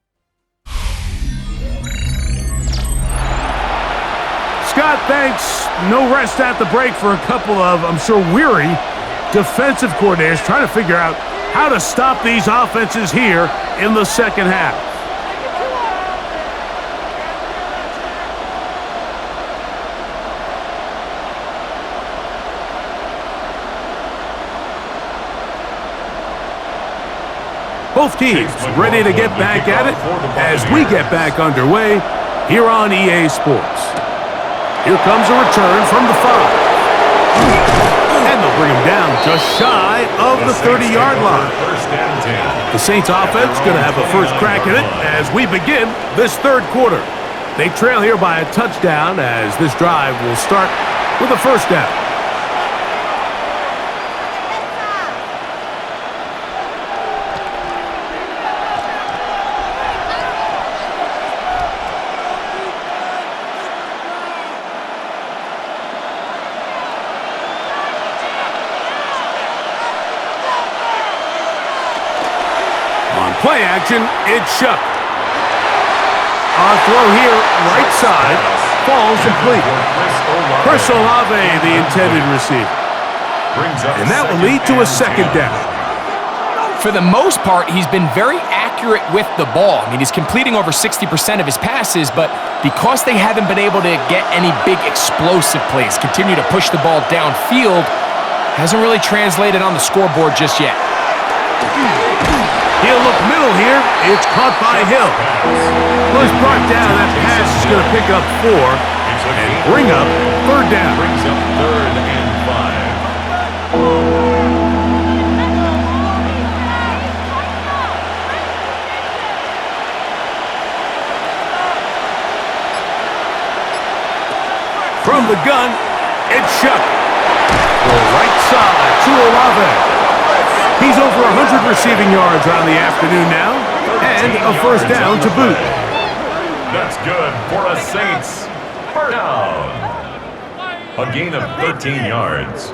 Scott, thanks. No rest at the break for a couple of, I'm sure, weary defensive coordinators trying to figure out how to stop these offenses here in the second half. Both teams ready to get back at it as we get back underway here on EA Sports. Here comes a return from the 5. And they'll bring him down just shy of the 30-yard line. The Saints offense going to have a first crack at it as we begin this third quarter. They trail here by a touchdown as this drive will start with a first down. Play action, it's Shuck. On throw here, right side, falls complete. Chris Olave, the intended receiver. And that will lead to a second down. For the most part, he's been very accurate with the ball. I mean, he's completing over 60% of his passes, but because they haven't been able to get any big explosive plays, continue to push the ball downfield, hasn't really translated on the scoreboard just yet. He'll look middle here. It's caught by Hill. Well, he's brought down. That pass is going to pick up 4 and bring up third down. Brings up 3rd and 5. From the gun, it's Shuck. The right side to Olave. He's over 100 receiving yards on the afternoon now, and a first down to boot. That's good for the Saints. First down. A gain of 13 yards.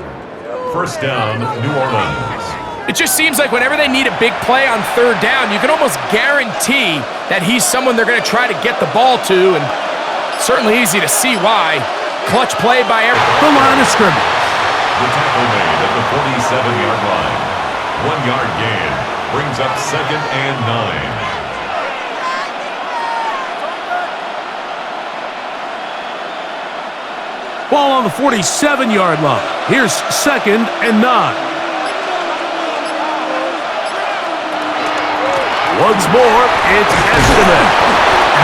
First down, New Orleans. It just seems like whenever they need a big play on third down, you can almost guarantee that he's someone they're going to try to get the ball to, and certainly easy to see why. Clutch play by the line of scrimmage. The tackle made at the 47-yard line. 1-yard gain brings up 2nd and 9. Ball on the 47-yard line. Here's 2nd and 9. Once more, it's Estimate.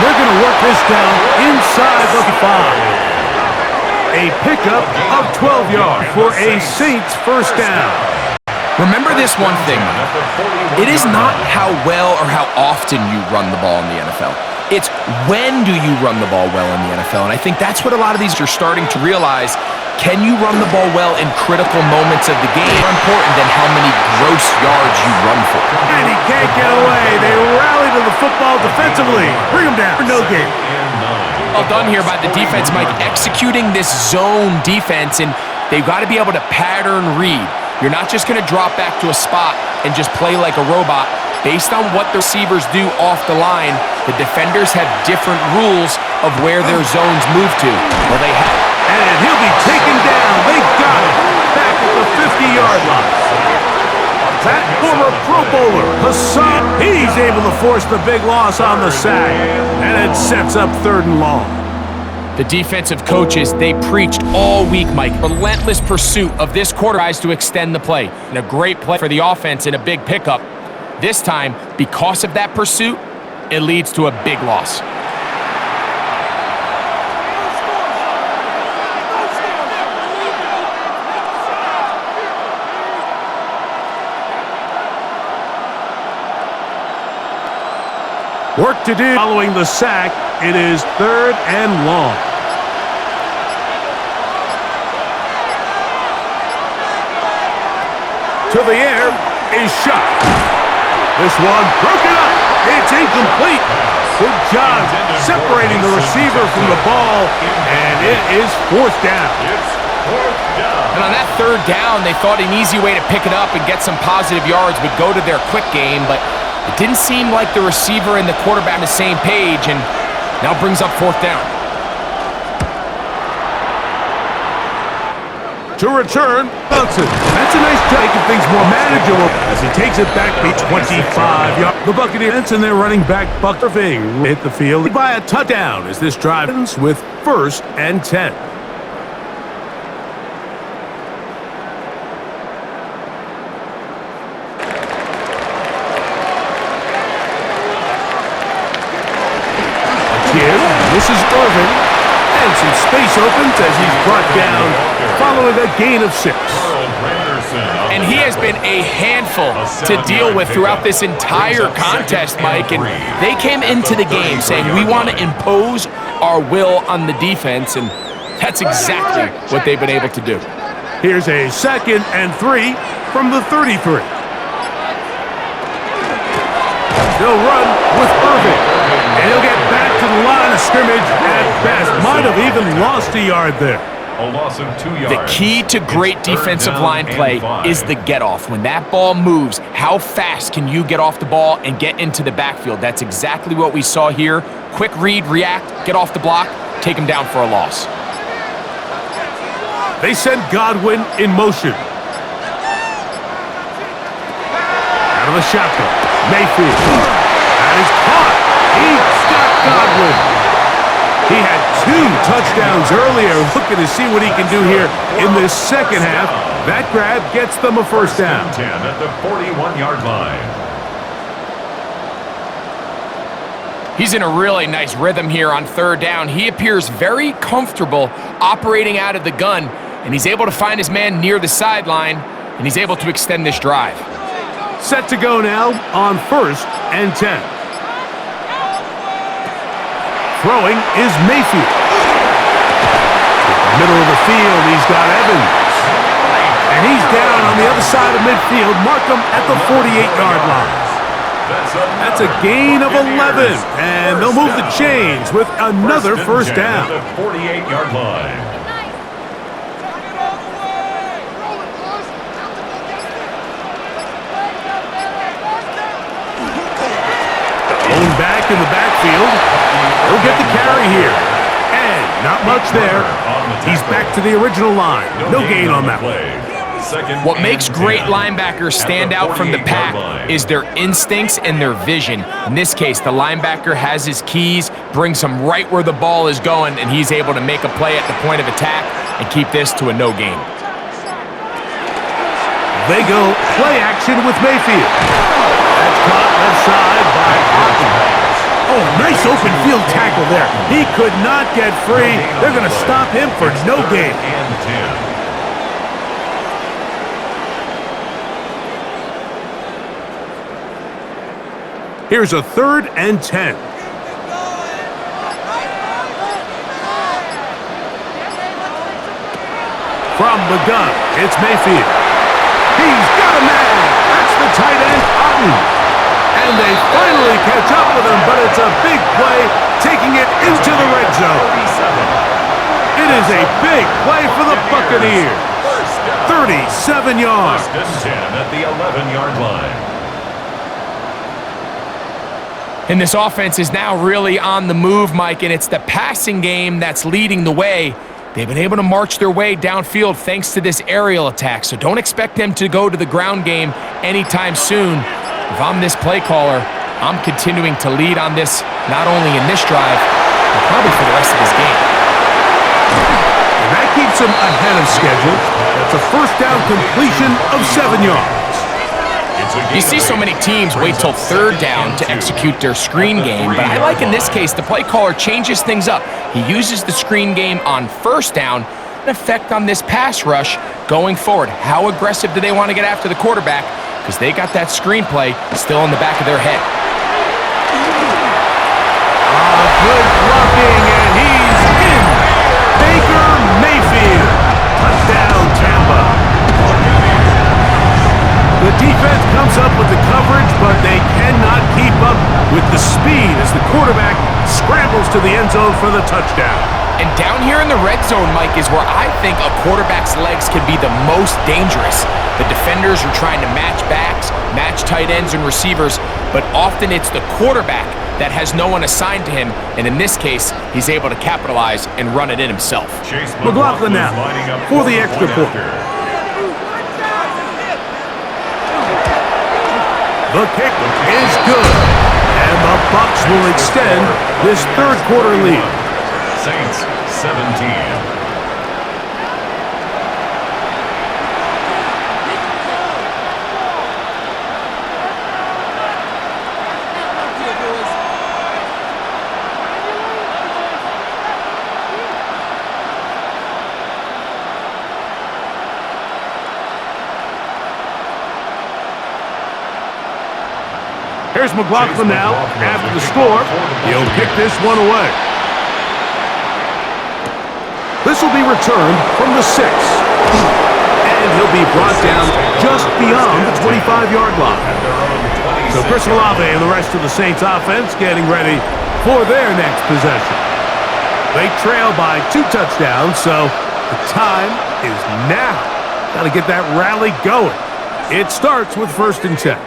They're going to work this down inside the 5. A pickup of 12 yards for a Saints first down. Remember this one thing, it is not how well or how often you run the ball in the NFL. It's when do you run the ball well in the NFL, and I think that's what a lot of these are starting to realize. Can you run the ball well in critical moments of the game? More important than how many gross yards you run for. And he can't get away. They rally to the football defensively. Bring him down. No game. Well done here by the defense, Mike, executing this zone defense, and they've got to be able to pattern read. You're not just going to drop back to a spot and just play like a robot. Based on what the receivers do off the line, the defenders have different rules of where their zones move to. Well, they have. And he'll be taken down. They got him back at the 50-yard line. That former Pro Bowler, Hassan, he's able to force the big loss on the sack. And it sets up 3rd and long. The defensive coaches, they preached all week, Mike. Relentless pursuit of this quarter tries to extend the play. And a great play for the offense and a big pickup. This time, because of that pursuit, it leads to a big loss. Work to do following the sack. It is 3rd and long. To the air is Shuck. This one broken up. It's incomplete. Good job separating the receiver from the ball, and it is 4th down. And on that 3rd down, they thought an easy way to pick it up and get some positive yards would go to their quick game, but it didn't seem like the receiver and the quarterback on the same page, and now brings up 4th down. To return, Johnson. That's a nice job making things more manageable as he takes it back to 25 yards. The Buccaneers and their running back Buck Irving hit the field by a touchdown as this drive ends with 1st and 10. This is Irvin. And some space opens as he's brought down following a gain of 6. And he has been a handful to deal with throughout this entire contest, Mike. And they came into the game saying, we want to impose our will on the defense, and that's exactly what they've been able to do. Here's a 2nd and 3 from the 33. They'll run with Irvin. And he'll get back to the line of scrimmage at best. Might have even lost a yard there. A loss of 2 yards. The key to great defensive line play is the get-off. When that ball moves, how fast can you get off the ball and get into the backfield? That's exactly what we saw here. Quick read, react, get off the block, take him down for a loss. They send Godwin in motion. Out of the shotgun. Mayfield. That is caught. He's got Godwin. He had 2 touchdowns earlier. Looking to see what he can do here in this second half. That grab gets them a first down. 10 at the 41-yard line. He's in a really nice rhythm here on 3rd down. He appears very comfortable operating out of the gun, and he's able to find his man near the sideline, and he's able to extend this drive. Set to go now on 1st and 10. Throwing is Mayfield. Middle of the field, he's got Evans. And he's down on the other side of midfield. Mark him at the 48-yard line. That's a gain of 11. And they'll move the chains with another first down. At the 48-yard line. Back in the backfield. He'll get the carry here. And not much there. He's back to the original line. No gain on that one. What makes great linebackers stand out from the pack is their instincts and their vision. In this case, the linebacker has his keys, brings him right where the ball is going, and he's able to make a play at the point of attack and keep this to a no gain. They go play action with Mayfield. That's caught left side by Hawkins. Oh, nice open field tackle there. He could not get free. They're going to stop him for no gain. Here's a 3rd and 10. From the gun, it's Mayfield. He's got a man. That's the tight end, Otten. And they finally catch up with him, but it's a big play, taking it into the red zone. It is a big play for the Buccaneers. 37 yards. First and 10 at the 11-yard line. And this offense is now really on the move, Mike, and it's the passing game that's leading the way. They've been able to march their way downfield thanks to this aerial attack, so don't expect them to go to the ground game anytime soon. If I'm this play caller, I'm continuing to lead on this, not only in this drive, but probably for the rest of this game. And that keeps them ahead of schedule. That's a first down completion of 7 yards. You see so many teams wait till 3rd down to execute their screen game, but I like in this case the play caller changes things up. He uses the screen game on 1st down, an effect on this pass rush going forward. How aggressive do they want to get after the quarterback? Because they got that screenplay still in the back of their head. Good blocking, and he's in. Baker Mayfield. Touchdown, Tampa. The defense comes up with the coverage, but they cannot keep up with the speed as the quarterback scrambles to the end zone for the touchdown. And down here in the red zone, Mike, is where I think a quarterback's legs can be the most dangerous. The defenders are trying to match backs, match tight ends and receivers, but often it's the quarterback that has no one assigned to him, and in this case, he's able to capitalize and run it in himself. McLaughlin now for the extra point. The kick is good, and the Bucs will extend this 3rd quarter lead. Saints 17. Here's McLaughlin now. After the score, he'll kick this one away. This will be returned from the 6. And he'll be brought down just beyond the 25-yard line. So Chris Olave and the rest of the Saints offense getting ready for their next possession. They trail by 2 touchdowns, so the time is now. Got to get that rally going. It starts with 1st and 10.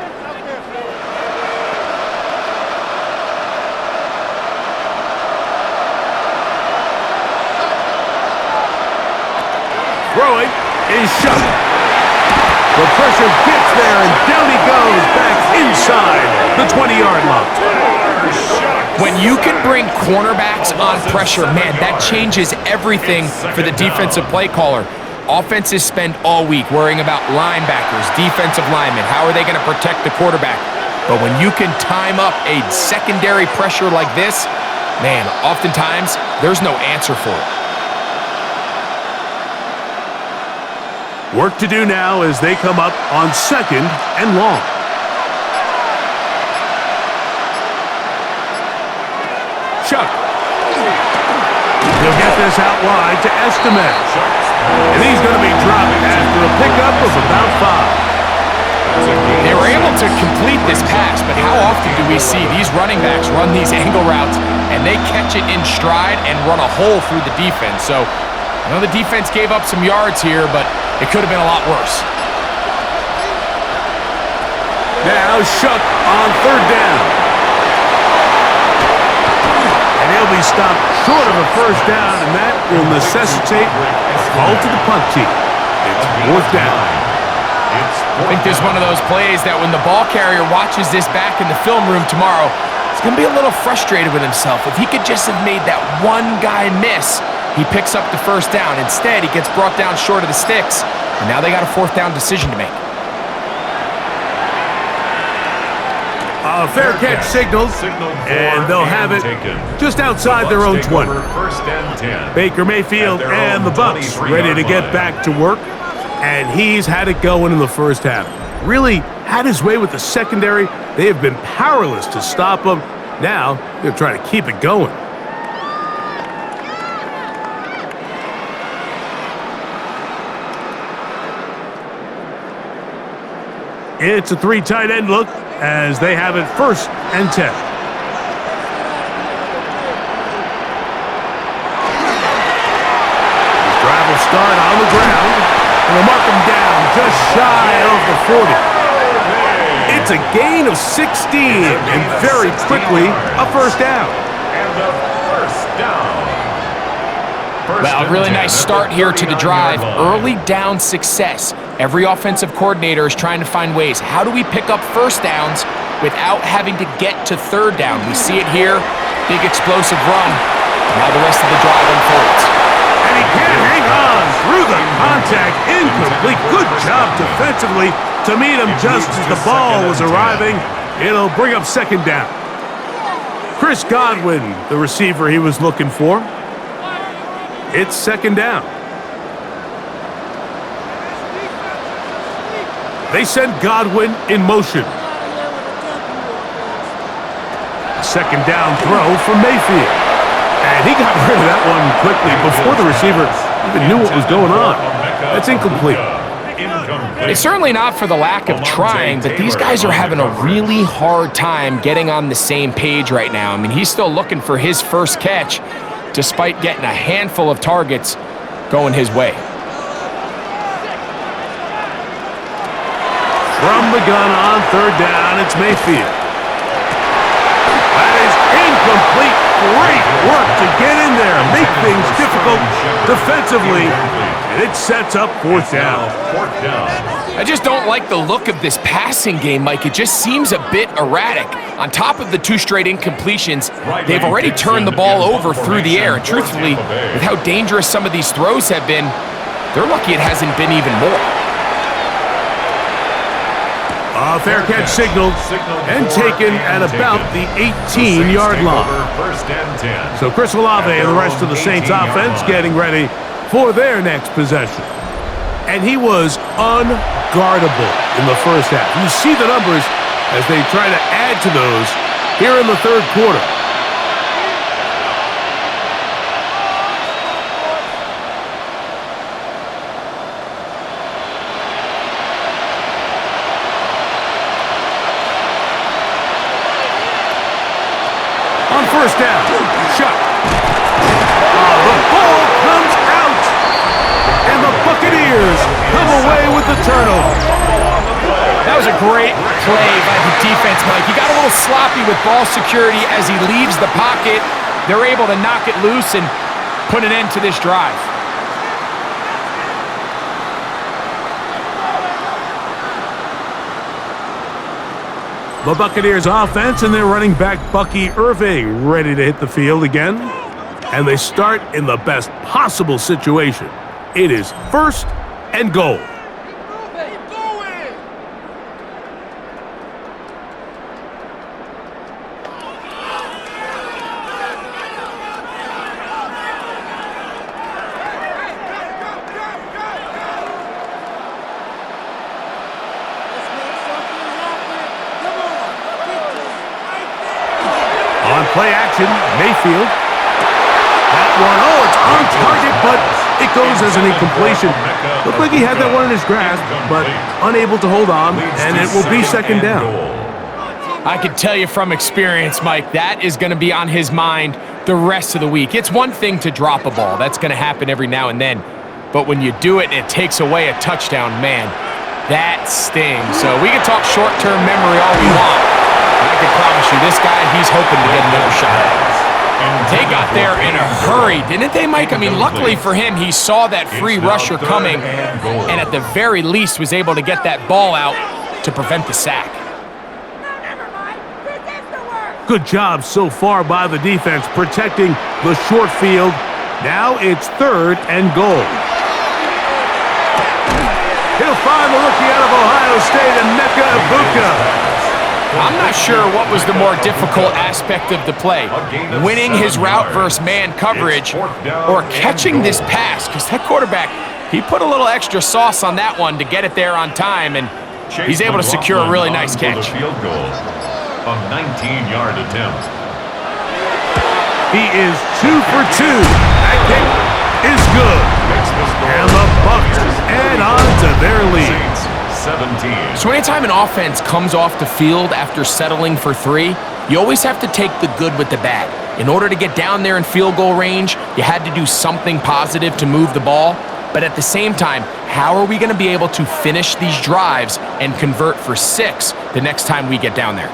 Throwing is shut. The pressure gets there, and down he goes back inside the 20-yard line. When you can bring cornerbacks on pressure, man, that changes everything for the defensive play caller. Offenses spend all week worrying about linebackers, defensive linemen. How are they going to protect the quarterback? But when you can time up a secondary pressure like this, man, oftentimes there's no answer for it. Work to do now as they come up on 2nd and long. Chuck. He'll get this out wide to Estimez. And he's going to be dropped after a pickup of about 5. They were able to complete this pass, but how often do we see these running backs run these angle routes and they catch it in stride and run a hole through the defense? So I know the defense gave up some yards here, but it could have been a lot worse. Now Shuck on 3rd down. And he'll be stopped short of a 1st down, and that will necessitate a call to the punt team. It's 4th down. I think there's one of those plays that when the ball carrier watches this back in the film room tomorrow, he's going to be a little frustrated with himself. If he could just have made that one guy miss, he picks up the 1st down. Instead, he gets brought down short of the sticks, and now they got a 4th down decision to make. A fair catch signaled, and they'll have it just outside their own 20. Baker Mayfield and the Bucs ready to get back to work, and he's had it going in the 1st half. Really had his way with the secondary. They have been powerless to stop him. Now they're trying to keep it going. It's a 3 tight end look as they have it 1st and 10. His drive will start on the ground, and they'll mark him down just shy of the 40. It's a gain of 16, and very quickly a 1st down. And a 1st down. Well, a really nice start here to the drive. Early down success. Every offensive coordinator is trying to find ways. How do we pick up 1st downs without having to get to 3rd down? We see it here. Big explosive run. Now the rest of the drive unfolds. And he can't hang on through the contact. Incomplete. Good job defensively to meet him just as the ball was arriving. It'll bring up 2nd down. Chris Godwin, the receiver he was looking for. It's 2nd down. They send Godwin in motion. 2nd down throw from Mayfield. And he got rid of that one quickly before the receiver even knew what was going on. That's incomplete. It's certainly not for the lack of trying, but these guys are having a really hard time getting on the same page right now. I mean, he's still looking for his 1st catch, despite getting a handful of targets going his way. From the gun on 3rd down, it's Mayfield. That is incomplete. Great work to get in there, make things difficult defensively, and it sets up 4th down. I just don't like the look of this passing game, Mike. It just seems a bit erratic. On top of the 2 straight incompletions, they've already turned the ball over through the air. And truthfully, with how dangerous some of these throws have been, they're lucky it hasn't been even more. A fair catch signaled and taken at about the 18-yard line. So Chris Olave and the rest of the Saints offense getting ready for their next possession. And he was unguardable in the 1st half. You see the numbers. as they try to add to those here in the third quarter. On first down, shot. The ball comes out, and the Buccaneers come away with the turnover. That was a great play by the defense, Mike. He got a little sloppy with ball security as he leaves the pocket. They're able to knock it loose and put an end to this drive. The Buccaneers offense and their running back Bucky Irving ready to hit the field again. And they start in the best possible situation. It is first and goal. On play action, Mayfield. That one, it's on target, but it goes as an incompletion. Looked like he had that one in his grasp, but unable to hold on, and it will be second down. I can tell you from experience, Mike, that is going to be on his mind the rest of the week. It's one thing to drop a ball. That's going to happen every now and then. But when you do it and it takes away a touchdown, man, that stings. So we can talk short-term memory all we want. I can promise you, this guy, he's hoping to get another shot. They got there in a hurry, didn't they, Mike? I mean, luckily for him, he saw that free rusher coming and at the very least was able to get that ball out to prevent the sack. Good job so far by the defense protecting the short field. Now it's third and goal. He'll find the rookie out of Ohio State, Emeka Egbuka. I'm not sure what was the more difficult aspect of the play, winning his route versus man coverage or catching this pass, because that quarterback, he put a little extra sauce on that one to get it there on time, and he's able to secure a really nice catch. A 19-yard attempt. He is 2 for 2. That kick is good. And the Bucs add on to their lead. 17. So anytime an offense comes off the field after settling for 3, you always have to take the good with the bad. In order to get down there in field goal range, you had to do something positive to move the ball. But at the same time, how are we going to be able to finish these drives and convert for 6 the next time we get down there?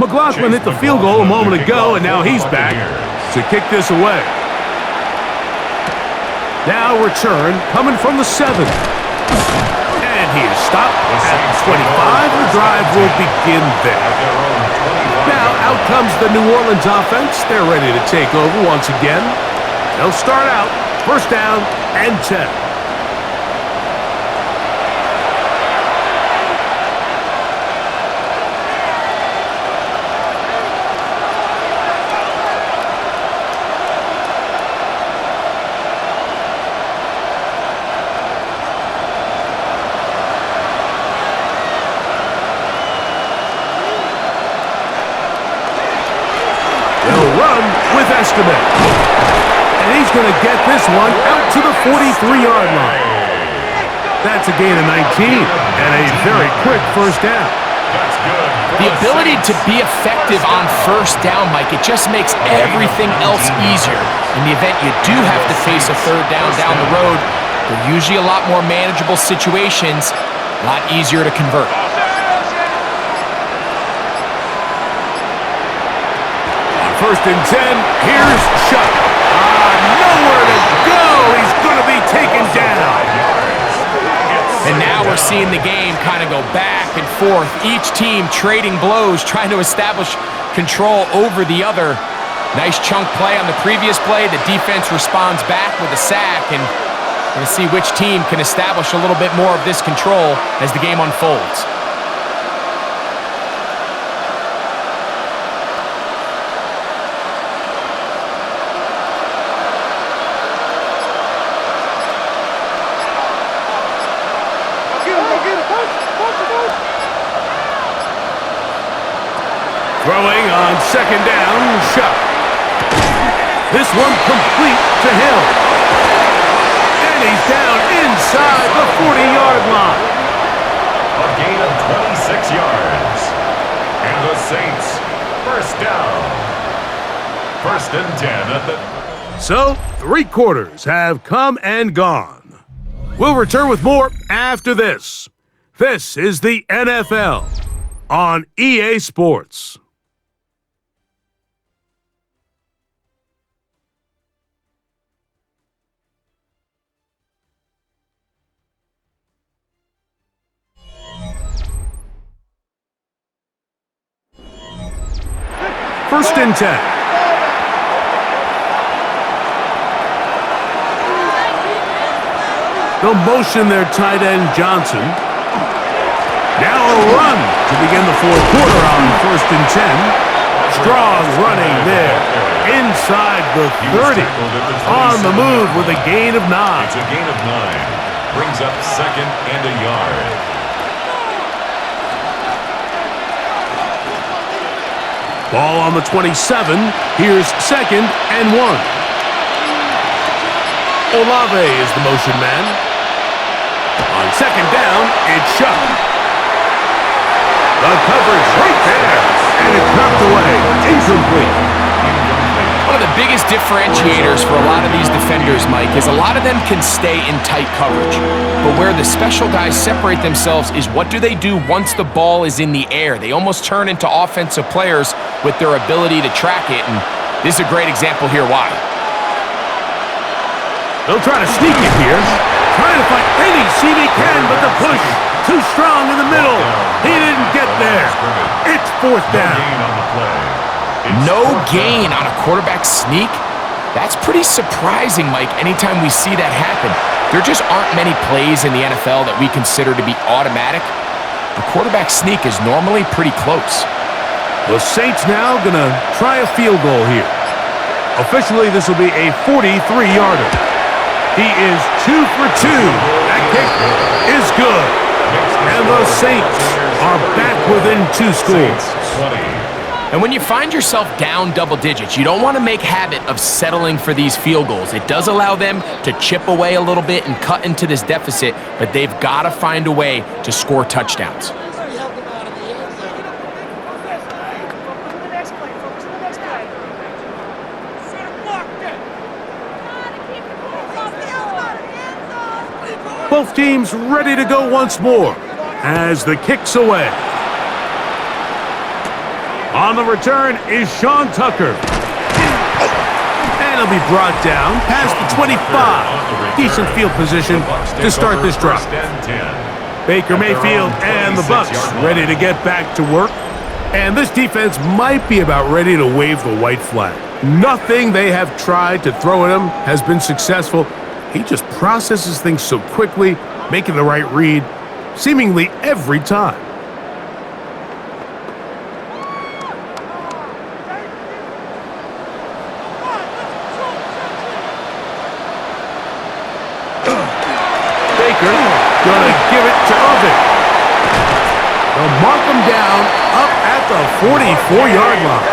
McLaughlin hit the field goal a moment ago, and now he's back to kick this away. Now return coming from the 7. And he is stopped at the 25. The drive will begin there. Now out comes the New Orleans offense. They're ready to take over once again. They'll start out first down and 10. And he's going to get this one out to the 43-yard line. That's a gain of 19 and a very quick first down. The ability to be effective on first down, Mike, it just makes everything else easier. In the event you do have to face a third down the road, they're usually a lot more manageable situations, a lot easier to convert. First and 10, here's Shuck. Nowhere to go. He's going to be taken down. And now we're seeing the game kind of go back and forth. Each team trading blows, trying to establish control over the other. Nice chunk play on the previous play. The defense responds back with a sack, and we're going to see which team can establish a little bit more of this control as the game unfolds. second down, Shuck. This one complete to Hill. And he's down inside the 40-yard line. A gain of 26 yards. And the Saints, first down. First and 10 at the... So, 3 quarters have come and gone. We'll return with more after this. This is the NFL on EA Sports. First and 10. They'll motion their tight end, Johnson. Now a run to begin the fourth quarter on first and 10. Strong running there inside the 30. On the move with a gain of 9. It's a gain of 9. Brings up second and a yard. Ball on the 27. Here's second and 1. Olave is the motion man. On second down, it's Shuck. The coverage right there. And it's knocked away. Incomplete. One of the biggest differentiators for a lot of these defenders, Mike, is a lot of them can stay in tight coverage. But where the special guys separate themselves is what do they do once the ball is in the air? They almost turn into offensive players with their ability to track it, and this is a great example here why. They'll try to sneak it here. Trying to find any seam he can, but the push too strong in the middle. He didn't get there. It's fourth down. No gain on a quarterback sneak? That's pretty surprising, Mike, anytime we see that happen. There just aren't many plays in the NFL that we consider to be automatic. A quarterback sneak is normally pretty close. The Saints now going to try a field goal here. Officially, this will be a 43-yarder. He is 2 for 2. That kick is good. And the Saints are back within 2 scores. And when you find yourself down double digits, you don't want to make habit of settling for these field goals. It does allow them to chip away a little bit and cut into this deficit, but they've got to find a way to score touchdowns. Both teams ready to go once more as the kick's away. On the return is Sean Tucker. And he'll be brought down past the 25. Decent field position to start this drive. Baker Mayfield and the Bucs ready to get back to work. And this defense might be about ready to wave the white flag. Nothing they have tried to throw at him has been successful. He just processes things so quickly, making the right read, seemingly every time. Baker gonna give it to Irvin. They'll mark him down up at the 44-yard line.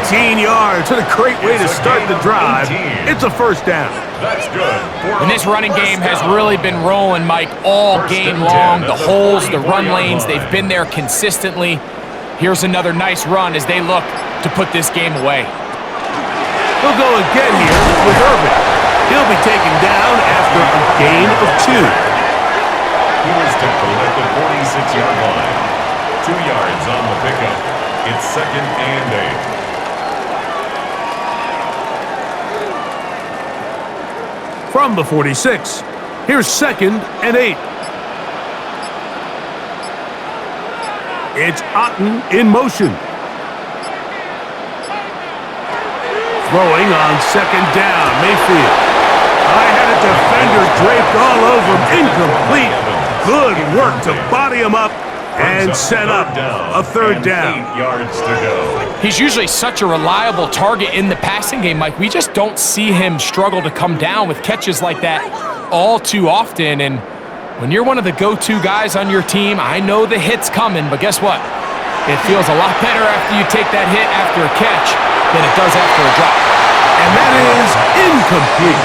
18 yards. What a great way to start the drive. It's a first down. That's good. And this running game has really been rolling, Mike, all game long. The holes, the run lanes, they've been there consistently. Here's another nice run as they look to put this game away. They'll go again here with Irvin. He'll be taken down after a gain of 2. He was tackled at the 46-yard line. 2 yards on the pickup. It's second and 8. From the 46, here's second and 8. It's Otten in motion. Throwing on second down, Mayfield. I had a defender draped all over him. Incomplete. Good work to body him up and set up a third down. 8 yards to go. He's usually such a reliable target in the passing game, Mike. We just don't see him struggle to come down with catches like that all too often. And when you're one of the go-to guys on your team, I know the hit's coming, but guess what? It feels a lot better after you take that hit after a catch than it does after a drop. And that is incomplete.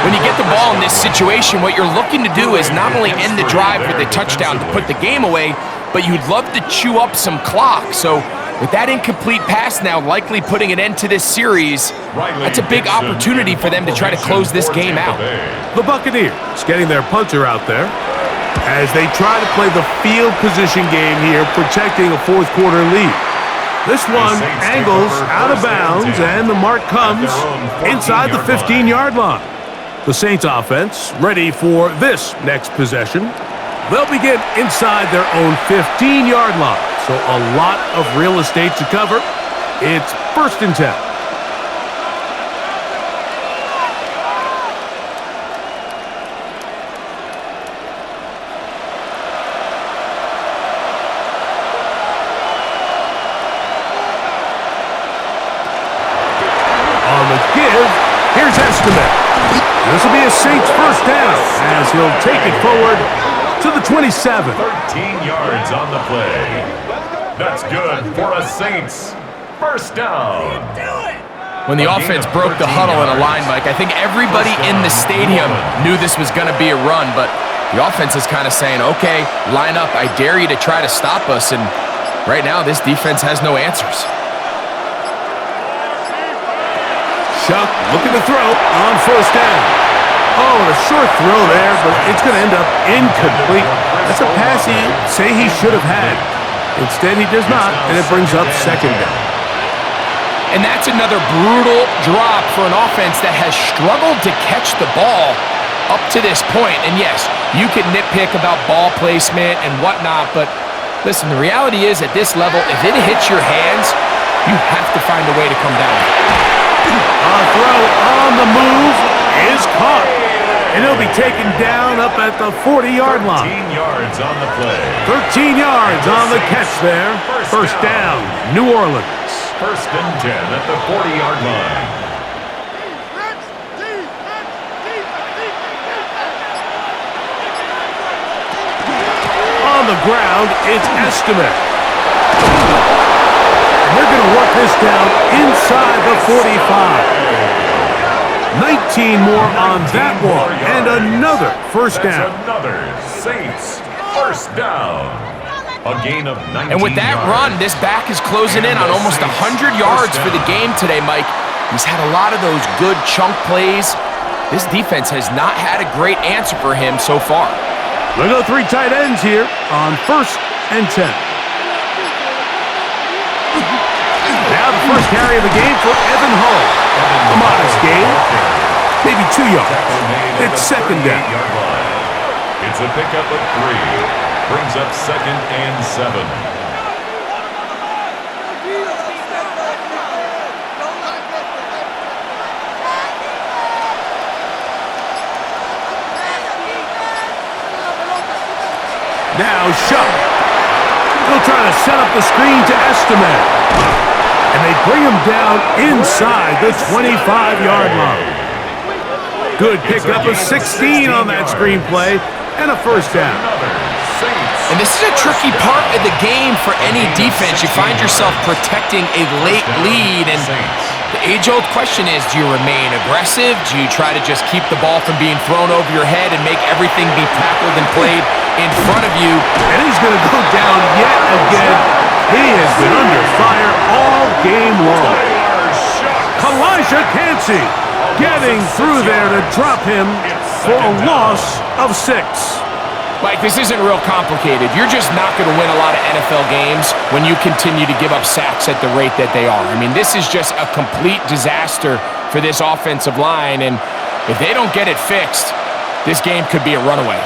When you get the ball in this situation, what you're looking to do is not only end the drive with a touchdown to put the game away, but you'd love to chew up some clock. So with that incomplete pass now likely putting an end to this series, that's a big opportunity for them to try to close this game out. The Buccaneers getting their punter out there as they try to play the field position game here, protecting a fourth quarter lead. This one angles out of bounds, and the mark comes inside the 15-yard line. The Saints offense ready for this next possession. They'll begin inside their own 15-yard line, so a lot of real estate to cover. It's 1st and 10. Here's Estimate. This will be a Saints first down as he'll take it forward to the 27. 13 yards on the play. That's good for a Saints first down. When the offense broke the huddle in a line, Mike, I think everybody in the stadium knew this was going to be a run, but the offense is kind of saying, okay, line up. I dare you to try to stop us, and right now this defense has no answers. Chuck looking to throw on first down. Oh, a short throw there, but it's going to end up incomplete. That's a pass he should have had. Instead, he does not, and it brings up second down. And that's another brutal drop for an offense that has struggled to catch the ball up to this point. And yes, you can nitpick about ball placement and whatnot, but listen, the reality is at this level, if it hits your hands, you have to find a way to come down. A throw on the move is caught, and he'll be taken down up at the 40-yard line. 13 yards on the play. 13 yards on the catch there. First down, New Orleans. 1st and 10 at the 40-yard line. On the ground, it's Estimate. They're going to work this down inside the 45. 19 more on that one, and another first down. Another Saints first down. A gain of 19 And with that run, this back is closing in on almost 100 yards for the game today, Mike. He's had a lot of those good chunk plays. This defense has not had a great answer for him so far. They'll go 3 tight ends here on 1st and 10. Now the first carry of the game for Evan Hull. A modest gain, maybe 2 yards. It's second down. It's a pickup of 3. Brings up 2nd and 7. Now Shuck. He'll try to set up the screen to Estimate. And they bring him down inside the 25-yard line. Good pickup of 16 on that screenplay and a first down. And this is a tricky part of the game for any defense. You find yourself protecting a late lead, and the age-old question is, do you remain aggressive? Do you try to just keep the ball from being thrown over your head and make everything be tackled and played in front of you? And he's going to go down yet again. He has been under fire all game long. Kalijah Cansey getting through there to drop him for a loss of 6. Mike, this isn't real complicated. You're just not going to win a lot of NFL games when you continue to give up sacks at the rate that they are. I mean, this is just a complete disaster for this offensive line, and if they don't get it fixed, this game could be a runaway.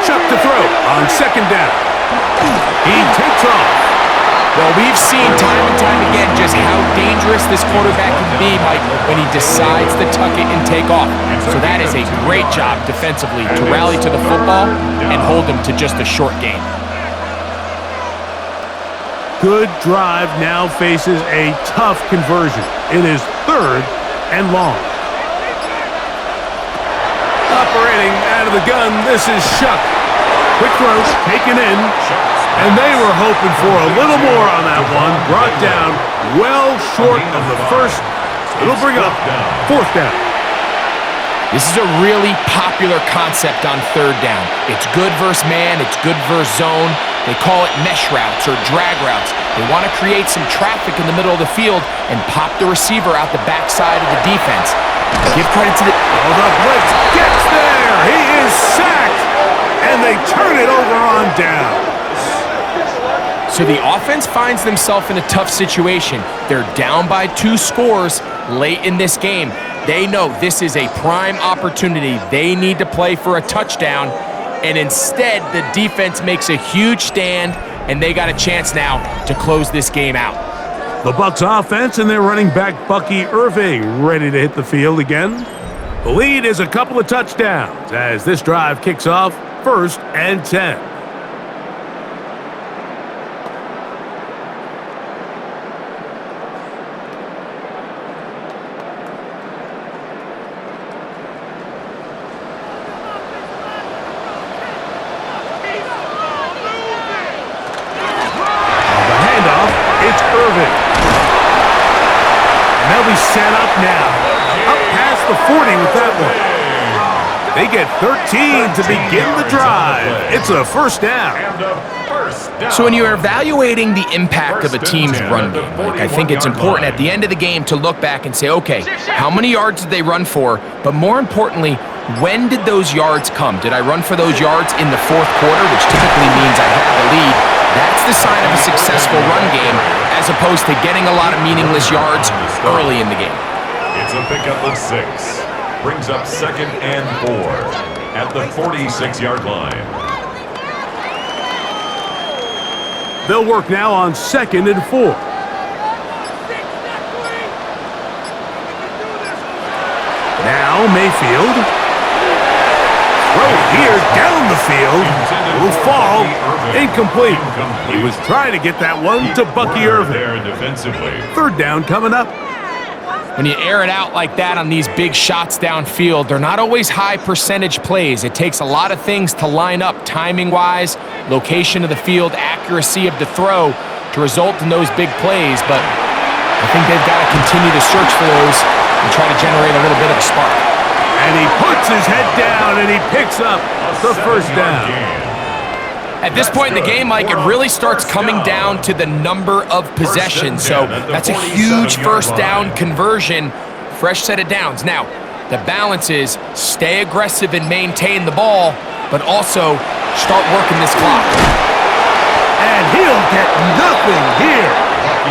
Chuck to throw on second down. He takes off. Well, we've seen time and time again just how dangerous this quarterback can be, Mike, when he decides to tuck it and take off. So that is a great job defensively to rally to the football and hold him to just a short gain. good drive now faces a tough conversion. It is 3rd and long. Operating out of the gun, this is Shuck. Quick throw, taken in, and they were hoping for a little more on that one. Brought down well short of the first. It'll bring up 4th down. This is a really popular concept on 3rd down. It's good versus man, it's good versus zone. They call it mesh routes or drag routes. They want to create some traffic in the middle of the field and pop the receiver out the backside of the defense. Give credit to the... Oh, the blitz gets there. He is sacked, and they turn it over on down. So the offense finds themselves in a tough situation. They're down by 2 scores late in this game. They know this is a prime opportunity. They need to play for a touchdown, and instead the defense makes a huge stand, and they got a chance now to close this game out. The Bucs offense and their running back Bucky Irving ready to hit the field again. The lead is a couple of touchdowns as this drive kicks off 1st and 10. Set up now. Up past the 40 with that one. They get 13 to begin the drive. It's a 1st down. So when you're evaluating the impact of a team's run game, I think it's important at the end of the game to look back and say, okay, how many yards did they run for? But more importantly, when did those yards come? Did I run for those yards in the 4th quarter, which typically means I have the lead? That's the sign of a successful run game, as opposed to getting a lot of meaningless yards early in the game. It's a pickup of 6. Brings up 2nd and 4 at the 46-yard line. They'll work now on 2nd and 4. Now Mayfield. Throw here down the field. Will fall. Incomplete. He was trying to get that one to Bucky Irving. 3rd down coming up. When you air it out like that on these big shots downfield, they're not always high percentage plays. It takes a lot of things to line up timing-wise, location of the field, accuracy of the throw to result in those big plays. But I think they've got to continue to search for those and try to generate a little bit of a spark. And he puts his head down and he picks up the 1st down. At this point in the game, Mike, it really starts coming down to the number of possessions. So that's a huge 1st down conversion, fresh set of downs. Now, the balance is stay aggressive and maintain the ball, but also start working this clock. And he'll get nothing here.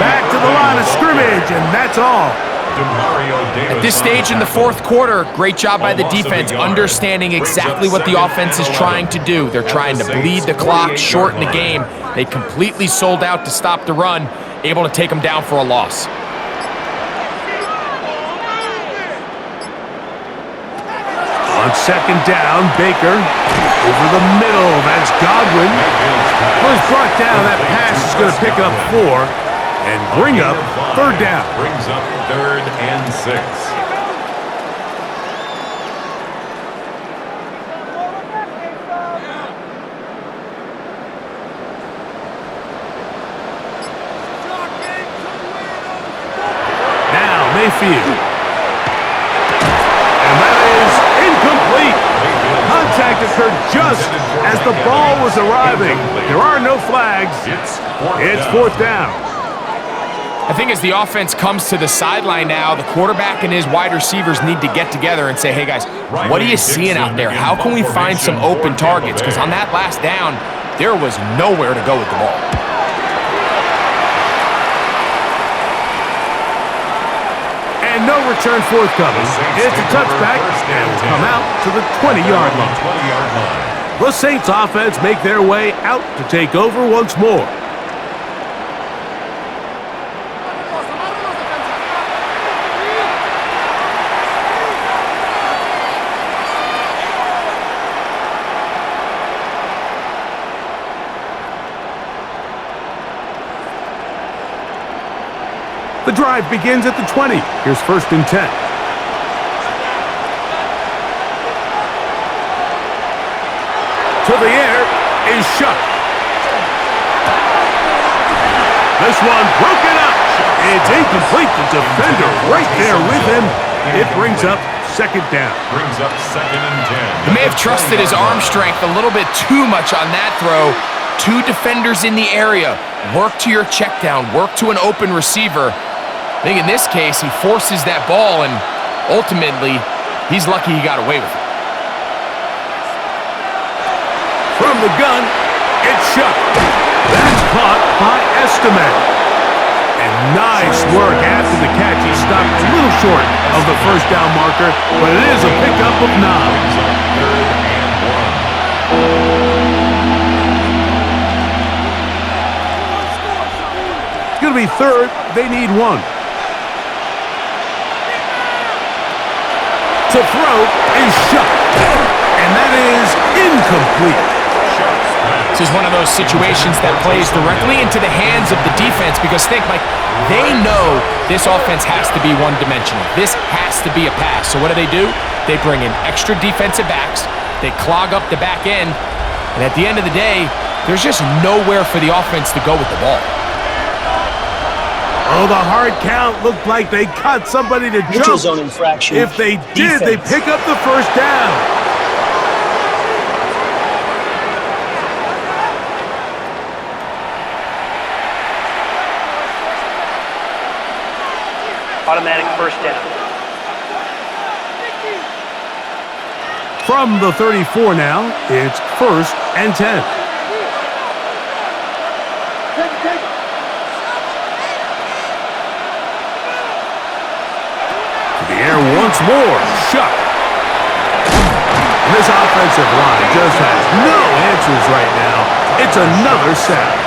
Back to the line of scrimmage, and that's all. At this stage in the 4th quarter, great job by the defense, understanding exactly what the offense is trying to do. They're trying to bleed the clock, shorten the game. They completely sold out to stop the run, able to take them down for a loss. On 2nd down, Baker over the middle. That's Godwin. First brought down, that pass is going to pick up 4. And bring up 3rd down. Brings up 3rd and 6. Now Mayfield. And that is incomplete. Contact occurred just as the ball was arriving. There are no flags. It's 4th down. I think as the offense comes to the sideline now, the quarterback and his wide receivers need to get together and say, hey guys, what are you seeing out there? How can we find some open targets? Because on that last down, there was nowhere to go with the ball. And no return forthcoming. It's a touchback and will come out to the 20-yard line. The Saints offense make their way out to take over once more. The drive begins at the 20. Here's 1st and 10. To the air is Shuck. This one broken up. It's incomplete. The defender right there with him. It brings up 2nd down. Brings up 2nd and 10. He may have trusted his arm strength a little bit too much on that throw. 2 defenders in the area. Work to your check down. Work to an open receiver. I think in this case, he forces that ball, and ultimately, he's lucky he got away with it. From the gun, it's Shuck. That's caught by Estiman. And nice work after the catch. He stopped a little short of the 1st down marker, but it is a pickup of 9. 3rd and 1. It's going to be 3rd. They need 1. To throw is Shuck. And that is incomplete. This is one of those situations that plays directly into the hands of the defense because think, Mike, they know this offense has to be one-dimensional. This has to be a pass. So what do? They bring in extra defensive backs. They clog up the back end. And at the end of the day, there's just nowhere for the offense to go with the ball. Oh, the hard count looked like they caught somebody to Neutral jump. zone infraction. If they did, they pick up the 1st down. Automatic 1st down. From the 34 now, it's 1st and 10. To the air once more. Shuck. This offensive line just has no answers right now. It's another sack.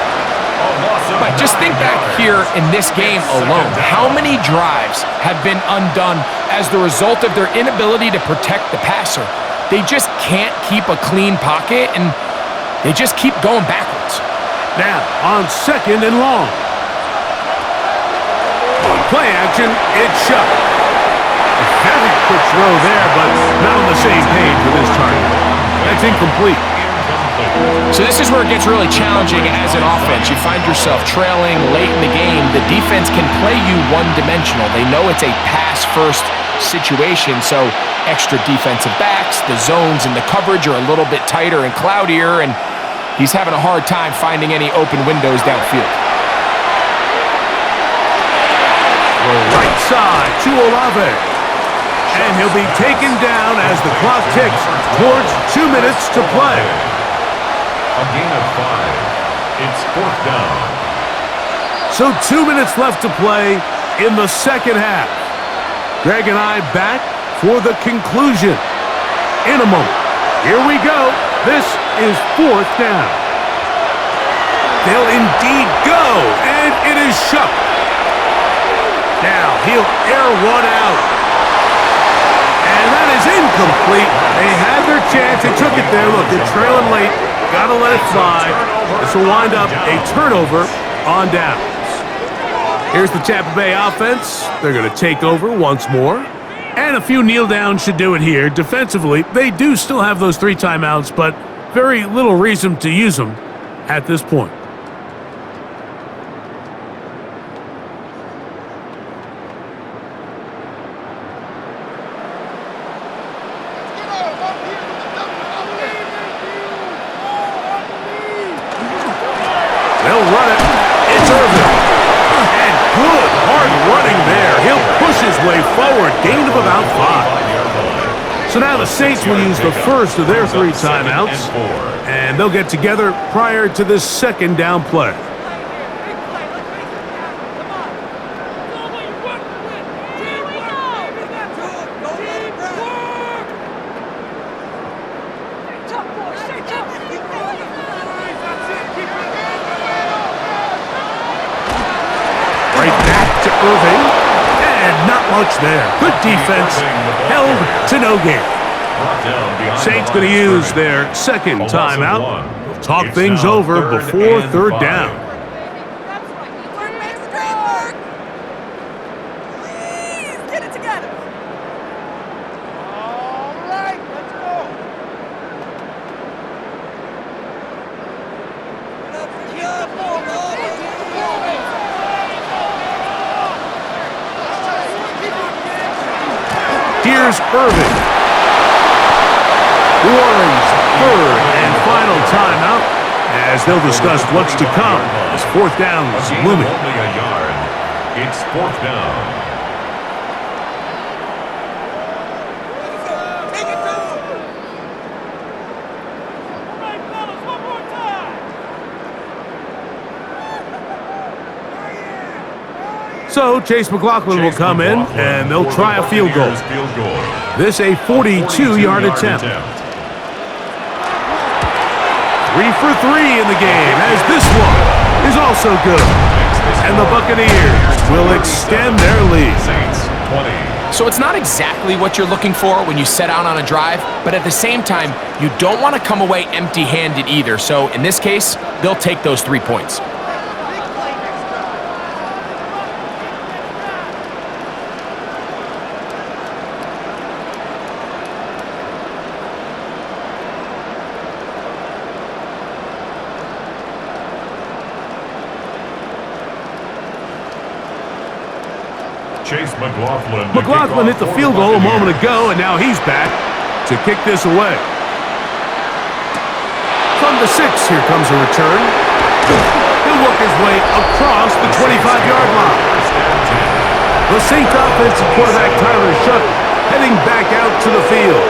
But just think back here in this game alone. How many drives have been undone as the result of their inability to protect the passer? They just can't keep a clean pocket, and they just keep going backwards. Now, on 2nd and long. On play action, it's Shuck. A very quick throw there, but not on the same page with his target. That's incomplete. So this is where it gets really challenging as an offense. You find yourself trailing late in the game. The defense can play you one-dimensional. They know it's a pass-first situation, so extra defensive backs, the zones and the coverage are a little bit tighter and cloudier, and he's having a hard time finding any open windows downfield. The right side to Olave. And he'll be taken down as the clock ticks towards 2 minutes to play. A gain of 5. It's 4th down. So 2 minutes left to play in the 2nd half. Greg and I back for the conclusion in a moment. Here we go. This is 4th down. They'll indeed go, and it is Shuck. Now he'll air one out. And that is incomplete. They had their chance. They took it there. Look, they're trailing late. Got to let it fly. This will wind up a turnover on downs. Here's the Tampa Bay offense. They're going to take over once more. And a few kneel downs should do it here. Defensively, they do still have those 3 timeouts, but very little reason to use them at this point. They'll run it. It's Irvin. And good hard running there. He'll push his way forward. Gain of about 5. So now the Saints will use the first of their 3 timeouts. And they'll get together prior to this 2nd down play. Irving, and not much there. Good defense, held to no gain. Saints going to use their 2nd timeout. They'll talk things over before 3rd down. Here's Irving. New Orleans, third and final timeout, as they'll discuss what's to come as fourth down is looming. Only a yard. It's fourth down. So Chase McLaughlin will come in, and they'll try a field goal. This a 42-yard attempt. 3 for 3 in the game, as this one is also good. And the Buccaneers will extend their lead. So it's not exactly what you're looking for when you set out on a drive, but at the same time, you don't want to come away empty-handed either. So in this case, they'll take those 3 points. Chase McLaughlin. McLaughlin hit the field goal a moment ago, and now he's back to kick this away. From the 6, here comes a return. He'll work his way across the 25-yard line. The Saints offensive quarterback Tyler Shuck heading back out to the field.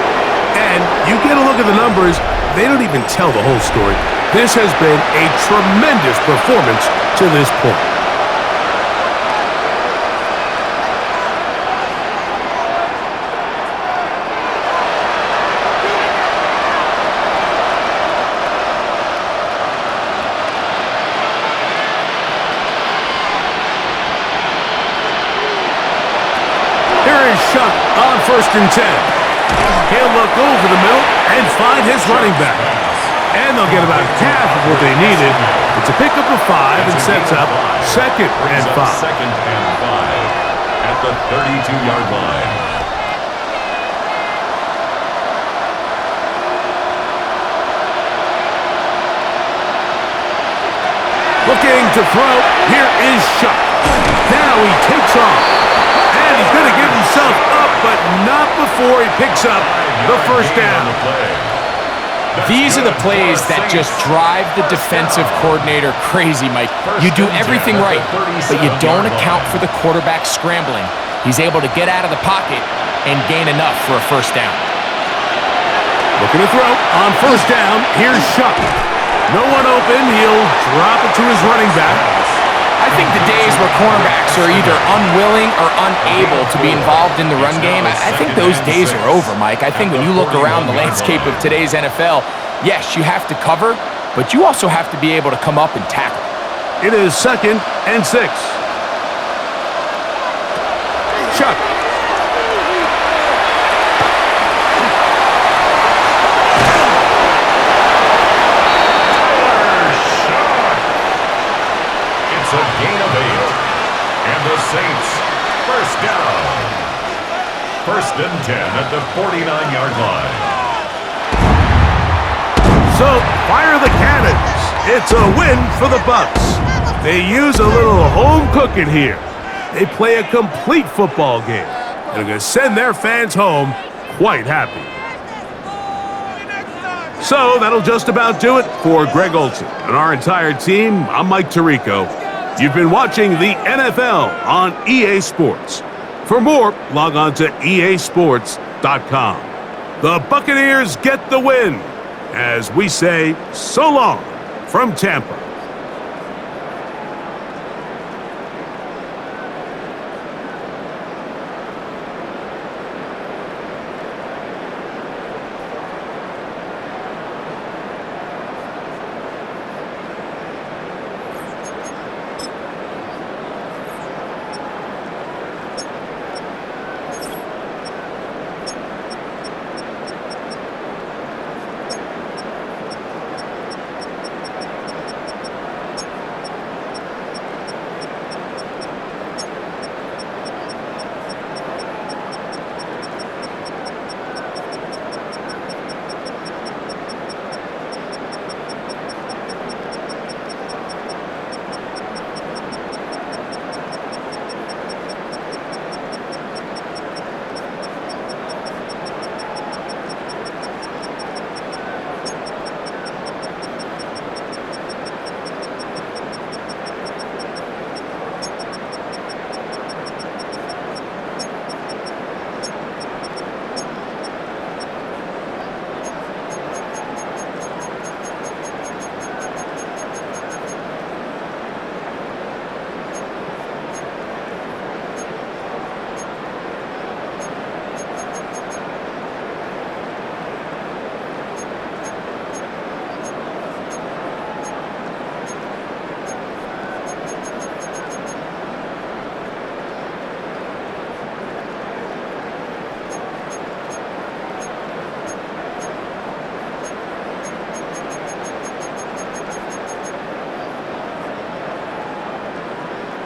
And you get a look at the numbers, they don't even tell the whole story. This has been a tremendous performance to this point. Shuck on 1st and 10. He'll look over the middle and find his running back. And they'll get about half of what they needed. It's a pickup of 5 and sets up 2nd and 5. 2nd and 5 at the 32-yard line. Looking to throw. Here is Shuck. Now he takes off. And he's going to give himself up, but not before he picks up the first down. These are the plays that just drive the defensive coordinator crazy, Mike. You do everything right, but you don't account for the quarterback scrambling. He's able to get out of the pocket and gain enough for a first down. Looking to throw on 1st down. Here's Shuck. No one open. He'll drop it to his running back. I think the days where cornerbacks are either unwilling or unable to be involved in the run game, I think those days are over, Mike. I think when you look around the landscape of today's NFL, yes, you have to cover, but you also have to be able to come up and tackle. It is 2nd and 6. Shuck. It's a gain of 8. And the Saints, first down. 1st and 10 at the 49-yard line. So, fire the cannons. It's a win for the Bucs. They use a little home cooking here. They play a complete football game. They're going to send their fans home quite happy. So, that'll just about do it for Greg Olson and our entire team. I'm Mike Tirico. You've been watching the NFL on EA Sports. For more, log on to easports.com. The Buccaneers get the win, as we say so long from Tampa.